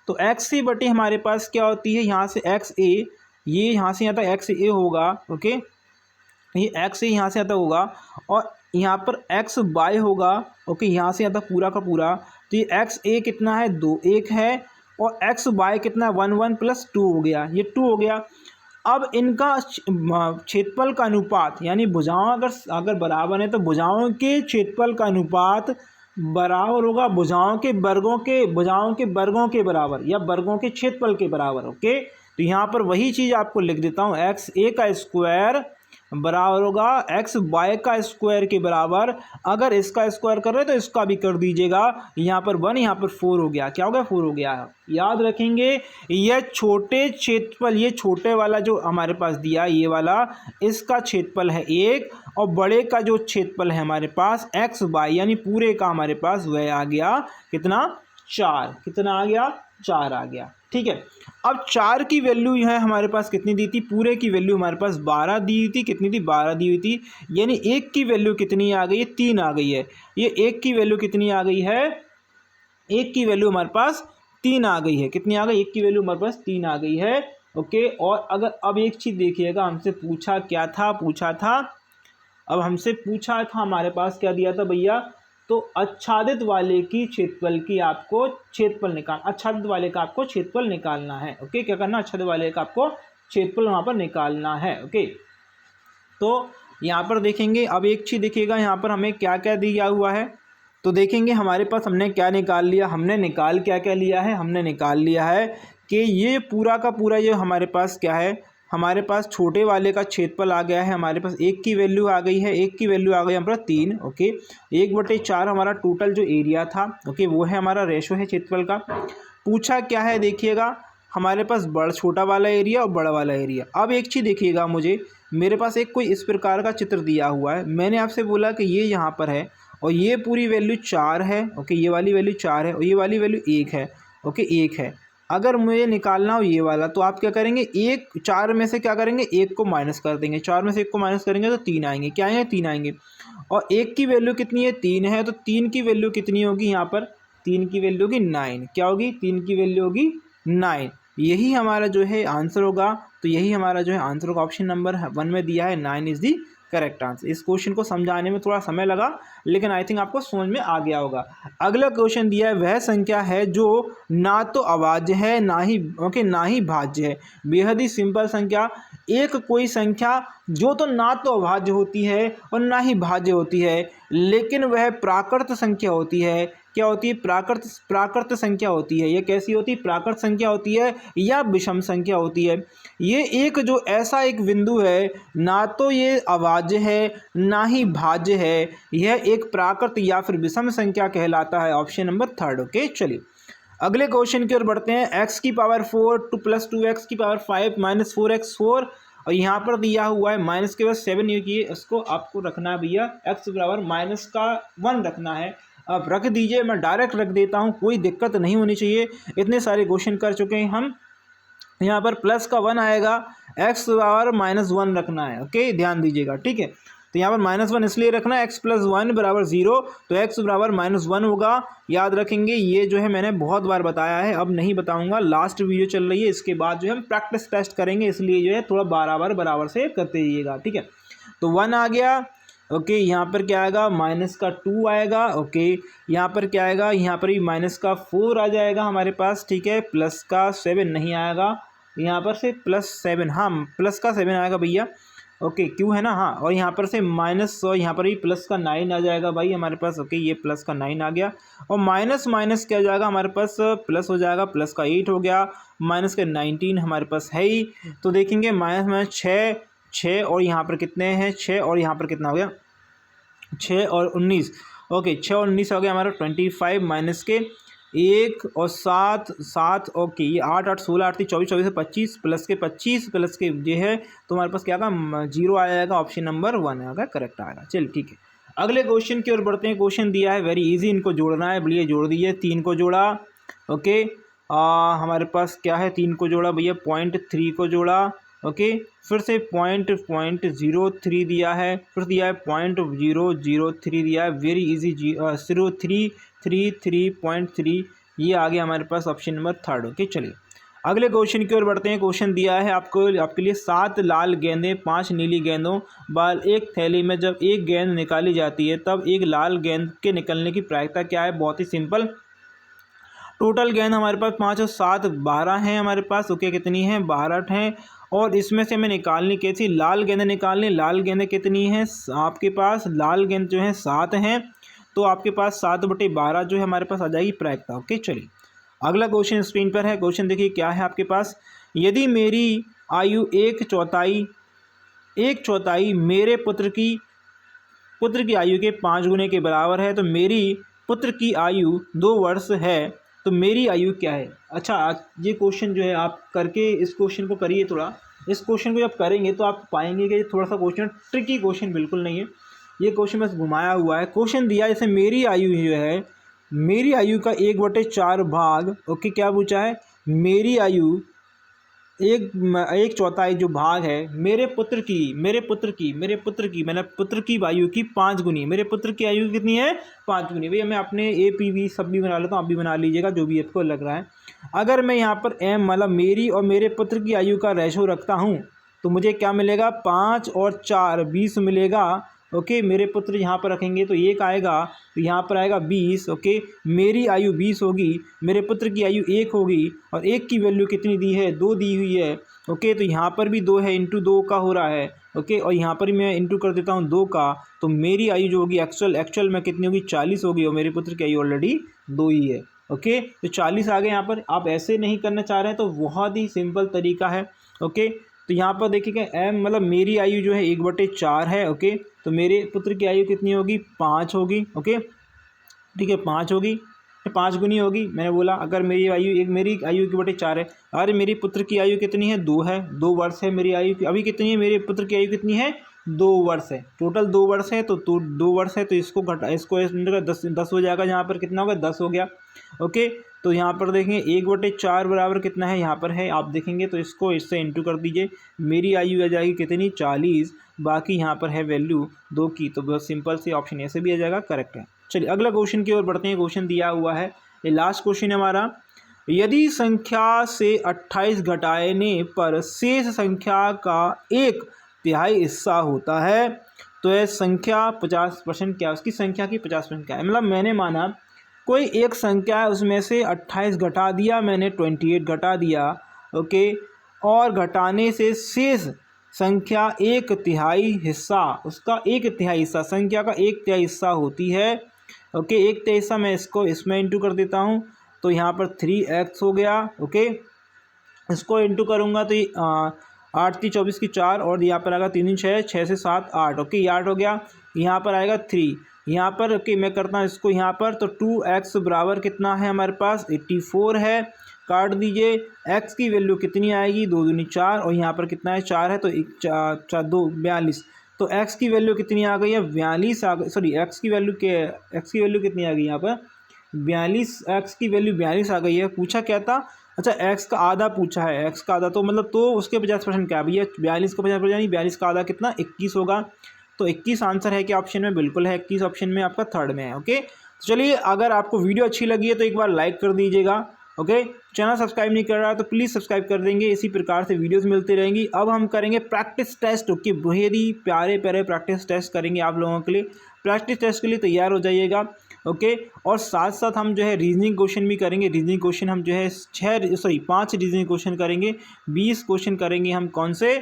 तो एक्स ए बटे हमारे पास क्या होती है, यहाँ से एक्स ए, ये यहाँ से यहाँ तक एक्स ए होगा। ओके, ये एक्स ए यहाँ से यहाँ तक होगा और यहाँ पर एक्स वाई होगा। ओके, यहाँ से यहाँ तक पूरा का पूरा, तो ये एक्स ए कितना है, 2 1 है, और एक्स वाई कितना है, 1 1 + 2 हो गया, ये 2 हो गया। अब इनका क्षेत्रफल का अनुपात, यानी भुजाओं अगर बराबर है तो भुजाओं के क्षेत्रफल का अनुपात बराबर होगा भुजाओं के वर्गों के बराबर, या वर्गों के क्षेत्रफल के बराबर। ओके, तो यहाँ पर वही चीज़ आपको लिख देता हूँ, एक्स ए का स्क्वायर बराबर होगा एक्स वाई का स्क्वायर के बराबर। अगर इसका स्क्वायर कर रहे हैं तो इसका भी कर दीजिएगा, यहाँ पर 1, यहाँ पर 4 हो गया। क्या हो गया, 4 हो गया। याद रखेंगे, यह छोटे क्षेत्रफल, ये छोटे वाला जो हमारे पास दिया, ये वाला, इसका क्षेत्रफल है 1, और बड़े का जो क्षेत्रफल है हमारे पास एक्स वाई, यानी पूरे का हमारे पास वह आ गया कितना, 4। कितना आ गया, 4 आ गया। ठीक है, अब 4 की वैल्यू है हमारे पास कितनी दी थी, पूरे की वैल्यू हमारे पास 12 दी हुई थी। कितनी थी, 12 दी हुई थी, यानी 1 की वैल्यू कितनी आ गई है, 3 आ गई है। ये 1 की वैल्यू कितनी आ गई है, 1 की वैल्यू हमारे पास 3 आ गई है। कितनी आ गई, 1 की वैल्यू हमारे पास 3 आ गई है। ओके, और अगर अब एक चीज़ देखिएगा, हमसे पूछा था, अब हमसे पूछा था हमारे पास क्या दिया था भैया, तो आच्छादित वाले की क्षेत्रफल की आपको आच्छादित वाले का आपको क्षेत्रफल निकालना है। ओके, क्या करना, आच्छादित वाले का आपको क्षेत्रफल वहाँ पर निकालना है। ओके, तो यहाँ पर देखेंगे, अब एक चीज़ देखिएगा यहाँ पर हमें क्या क्या दिया हुआ है। तो देखेंगे हमारे पास हमने क्या निकाल लिया, हमने निकाल क्या क्या लिया है, हमने निकाल लिया है कि ये पूरा का पूरा ये हमारे पास क्या है, हमारे पास छोटे वाले का क्षेत्रफल आ गया है। हमारे पास एक की वैल्यू आ गई है, एक की वैल्यू आ गई यहाँ पर 3। ओके, 1/4 हमारा टोटल जो एरिया था, ओके, वो है हमारा रेशो है क्षेत्रफल का। पूछा क्या है देखिएगा, हमारे पास छोटा वाला एरिया और बड़ा वाला एरिया। अब एक चीज़ देखिएगा, मुझे मेरे पास एक कोई इस प्रकार का चित्र दिया हुआ है। मैंने आपसे बोला कि ये यहाँ पर है और ये पूरी वैल्यू 4 है। ओके, ये वाली वैल्यू 4 है और ये वाली वैल्यू 1 है। ओके, 1 है। अगर मुझे निकालना हो ये वाला, तो आप क्या करेंगे, 4 में से क्या करेंगे, 1 को माइनस कर देंगे। 4 में से 1 को माइनस करेंगे तो 3 आएंगे। क्या आएंगे, 3 आएंगे। और 1 की वैल्यू कितनी है, 3 है, तो 3 की वैल्यू कितनी होगी यहाँ पर, 3 की वैल्यू होगी 9। क्या होगी, 3 की वैल्यू होगी 9। यही हमारा जो है आंसर होगा। तो यही हमारा जो है आंसर होगा, ऑप्शन नंबर 1 में दिया है 9 इज़ दी करेक्ट आंसर। इस क्वेश्चन को समझाने में थोड़ा समय लगा, लेकिन आई थिंक आपको समझ में आ गया होगा। अगला क्वेश्चन दिया है, वह संख्या है जो ना तो अभाज्य है ना ही भाज्य है। बेहद ही सिंपल संख्या, एक कोई संख्या जो तो ना तो अभाज्य होती है और ना ही भाज्य होती है, लेकिन वह प्राकृत संख्या होती है। क्या होती है, प्राकृत संख्या होती है। ये कैसी होती है, प्राकृत संख्या होती है या विषम संख्या होती है। ये एक जो ऐसा एक बिंदु है, ना तो ये अभाज्य है ना ही भाज्य है, यह एक प्राकृत या फिर विषम संख्या कहलाता है। Option number 3। ओके, चलिए अगले क्वेश्चन की ओर बढ़ते हैं। x की पावर 4 + 2x की पावर 5 - 4x4, और यहाँ पर दिया हुआ है माइनस के बाद 7 ये इसको आपको रखना है भैया, x बराबर -1 रखना है। अब रख दीजिए, मैं डायरेक्ट रख देता हूँ, कोई दिक्कत नहीं होनी चाहिए। इतने सारे क्वेश्चन कर चुके हैं हम। यहाँ पर प्लस का 1 आएगा, x बराबर -1 रखना है। ओके, ध्यान दीजिएगा, ठीक है। तो यहाँ पर -1 इसलिए रखना है, x + 1 = 0, तो x बराबर -1 होगा। याद रखेंगे, ये जो है मैंने बहुत बार बताया है, अब नहीं बताऊंगा, लास्ट वीडियो चल रही है, इसके बाद जो है हम प्रैक्टिस टेस्ट करेंगे, इसलिए जो है थोड़ा बराबर से करते रहिएगा, ठीक है। तो 1 आ गया। ओके, यहाँ पर क्या आएगा, -2 आएगा। ओके, यहाँ पर क्या आएगा, यहाँ पर भी -4 आ जाएगा हमारे पास, ठीक है। +7 नहीं आएगा, यहाँ पर से +7, हाँ +7 आएगा भैया। ओके, क्यों है ना, हाँ। और यहाँ पर से और यहाँ पर भी +9 आ जाएगा भाई हमारे पास। ओके, ये +9 आ गया, और माइनस क्या हो जाएगा हमारे पास, प्लस हो जाएगा, +8 हो गया, -19 हमारे पास है ही। तो देखेंगे -6 और यहाँ पर कितने हैं, 6 और यहाँ पर कितना हो गया, 6 और 19। ओके, 6 और 19 हो गया हमारा 25, माइनस के 1 और 7। ओके, ये 8 8 16 8 24 24 से 25 प्लस के 25 प्लस के ये है, तो हमारे पास क्या आएगा, 0 आ जाएगा। ऑप्शन नंबर 1 आएगा, करेक्ट आएगा। चलिए, ठीक है, अगले क्वेश्चन की ओर बढ़ते हैं। क्वेश्चन दिया है वेरी इजी, इनको जोड़ना है, बोलिए जोड़ दीजिए। 3 को जोड़ा। ओके, हमारे पास क्या है, 3 को जोड़ा भैया, 0.3 को जोड़ा। ओके, फिर से 0.03 दिया है, फिर दिया है 0.003 दिया है, वेरी इजी 0.333.3, ये आ गया हमारे पास ऑप्शन नंबर 3। ओके, चलिए अगले क्वेश्चन की ओर बढ़ते हैं। क्वेश्चन दिया है आपके लिए 7 लाल गेंदें 5 नीली गेंदों बाल एक थैली में जब एक गेंद निकाली जाती है तब एक लाल गेंद के निकलने की प्रायिकता क्या है। बहुत ही सिंपल, टोटल गेंद हमारे पास 5 और 7 12 हैं हमारे पास। ओके, कितनी हैं, 12 हैं, और इसमें से हमें निकालनी कैसी, लाल गेंदें निकालनी। लाल गेंदें कितनी हैं आपके पास, लाल गेंद जो है 7 हैं, तो आपके पास 7/12 जो है हमारे पास आ जाएगी प्रायिकता। ओके, चलिए अगला क्वेश्चन स्क्रीन पर है। क्वेश्चन देखिए क्या है आपके पास, यदि मेरी आयु 1/4 मेरे पुत्र की आयु के 5 गुने के बराबर है, तो मेरी पुत्र की आयु 2 वर्ष है, तो मेरी आयु क्या है। अच्छा, ये क्वेश्चन जो है आप करके इस क्वेश्चन को करिए थोड़ा। इस क्वेश्चन को जब करेंगे तो आप पाएंगे कि थोड़ा सा क्वेश्चन ट्रिकी क्वेश्चन बिल्कुल नहीं है, ये क्वेश्चन बस घुमाया हुआ है। क्वेश्चन दिया जैसे मेरी आयु जो है, मेरी आयु का 1/4 भाग। ओके, क्या पूछा है, मेरी आयु 1/4 जो भाग है मेरे पुत्र की मतलब पुत्र की आयु की 5 गुनी। मेरे पुत्र की आयु कितनी है, 5 गुनी। भैया मैं अपने APV सब भी बना लेता हूँ, आप भी बना लीजिएगा जो भी आपको लग रहा है। अगर मैं यहाँ पर m मतलब मेरी और मेरे पुत्र की आयु का रेशो रखता हूँ तो मुझे क्या मिलेगा, 5 और 4 20 मिलेगा। ओके, मेरे पुत्र यहाँ पर रखेंगे तो 1 आएगा, तो यहाँ पर आएगा 20। ओके, मेरी आयु 20 होगी, मेरे पुत्र की आयु 1 होगी, और 1 की वैल्यू कितनी दी है, 2 दी हुई है। ओके, तो यहाँ पर भी 2 है, इंटू 2 का हो रहा है। ओके, और यहाँ पर मैं इंटू कर देता हूँ 2 का, तो मेरी आयु जो होगी एक्चुअल में कितनी होगी, 40 होगी, और मेरे पुत्र की आयु ऑलरेडी 2 ही है। ओके, तो 40 आ गए। यहाँ पर आप ऐसे नहीं करना चाह रहे हैं तो बहुत ही सिंपल तरीका है। ओके, तो यहाँ पर देखिएगा m मतलब मेरी आयु जो है 1/4 है। ओके, तो मेरे पुत्र की आयु कितनी होगी, 5 होगी। ओके, ठीक है, 5 होगी, 5 गुनी होगी। मैंने बोला अगर मेरी आयु मेरी आयु 1/4 है, अरे मेरी पुत्र की आयु कितनी है, 2 है, 2 वर्ष है मेरी आयु अभी कितनी है, मेरे पुत्र की आयु कितनी है, 2 वर्ष है। टोटल 2 वर्ष है, तो 2 वर्ष है, तो इसको घटा, इसको 10 हो जाएगा, यहाँ पर कितना होगा, 10 हो गया। ओके, तो यहाँ पर देखेंगे 1/4 बराबर कितना है, यहाँ पर है, आप देखेंगे तो इसको इससे इंटू कर दीजिए, मेरी आयु आ जाएगी कितनी, 40, बाकी यहाँ पर है वैल्यू 2 की, तो बहुत सिंपल सी ऑप्शन ऐसे भी आ जाएगा, करेक्ट है। चलिए अगला क्वेश्चन की ओर बढ़ते हैं। क्वेश्चन दिया हुआ है, ये लास्ट क्वेश्चन है हमारा, यदि संख्या से 28 घटाने पर शेष संख्या का 1/3 हिस्सा होता है तो यह संख्या 50% क्या, उसकी संख्या की 50% क्या है। मतलब मैंने माना कोई एक संख्या है, उसमें से 28 घटा दिया मैंने, 28 घटा दिया। ओके, और घटाने से शेष संख्या 1/3 हिस्सा, उसका 1/3 हिस्सा, संख्या का 1/3 हिस्सा होती है। ओके, 1/3 हिस्सा मैं इसको इसमें इंटू कर देता हूँ, तो यहाँ पर 3x हो गया। ओके, इसको इंटू करूँगा तो ये 8 × 24 की 4, और यहाँ पर आएगा 3 × 6, 6 से 7 8। ओके, ये 8 हो गया, यहाँ पर आएगा 3, यहाँ पर ओके मैं करता हूँ इसको यहाँ पर, तो 2x बराबर कितना है हमारे पास, 84 है। काट दीजिए, x की वैल्यू कितनी आएगी, 2 दूनी 4, और यहाँ पर कितना है, 4 है, तो 2 42, तो x की वैल्यू कितनी आ गई है, 42 आ गई, सॉरी x की वैल्यू कितनी आ गई यहाँ पर, 42, x की वैल्यू 42 आ गई है। पूछा क्या था, अच्छा x का आधा पूछा है, x का आधा, तो मतलब तो उसके 50% क्या है भैया, 42 का 50%, यानी 42 का आधा कितना, 21 होगा। तो 21 आंसर है कि ऑप्शन में, बिल्कुल है, 21 ऑप्शन में आपका थर्ड में है। ओके, तो चलिए अगर आपको वीडियो अच्छी लगी है तो एक बार लाइक कर दीजिएगा। ओके, चैनल सब्सक्राइब नहीं कर रहा है तो प्लीज़ सब्सक्राइब कर देंगे, इसी प्रकार से वीडियोस मिलती रहेंगी। अब हम करेंगे प्रैक्टिस टेस्ट। ओके, बहुत ही प्यारे प्यारे प्रैक्टिस टेस्ट करेंगे आप लोगों के लिए। प्रैक्टिस टेस्ट के लिए तैयार हो जाइएगा। ओके, और साथ साथ हम जो है रीजनिंग क्वेश्चन भी करेंगे। रीजनिंग क्वेश्चन हम जो है 5 रीजनिंग क्वेश्चन करेंगे, 20 क्वेश्चन करेंगे हम, कौन से,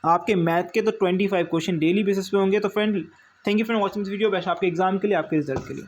आपके मैथ के, तो 25 क्वेश्चन डेली बेसिस पे होंगे। तो friend, thank you for watching this video. Best आपके एग्जाम के लिए, आपके रिजल्ट के लिए।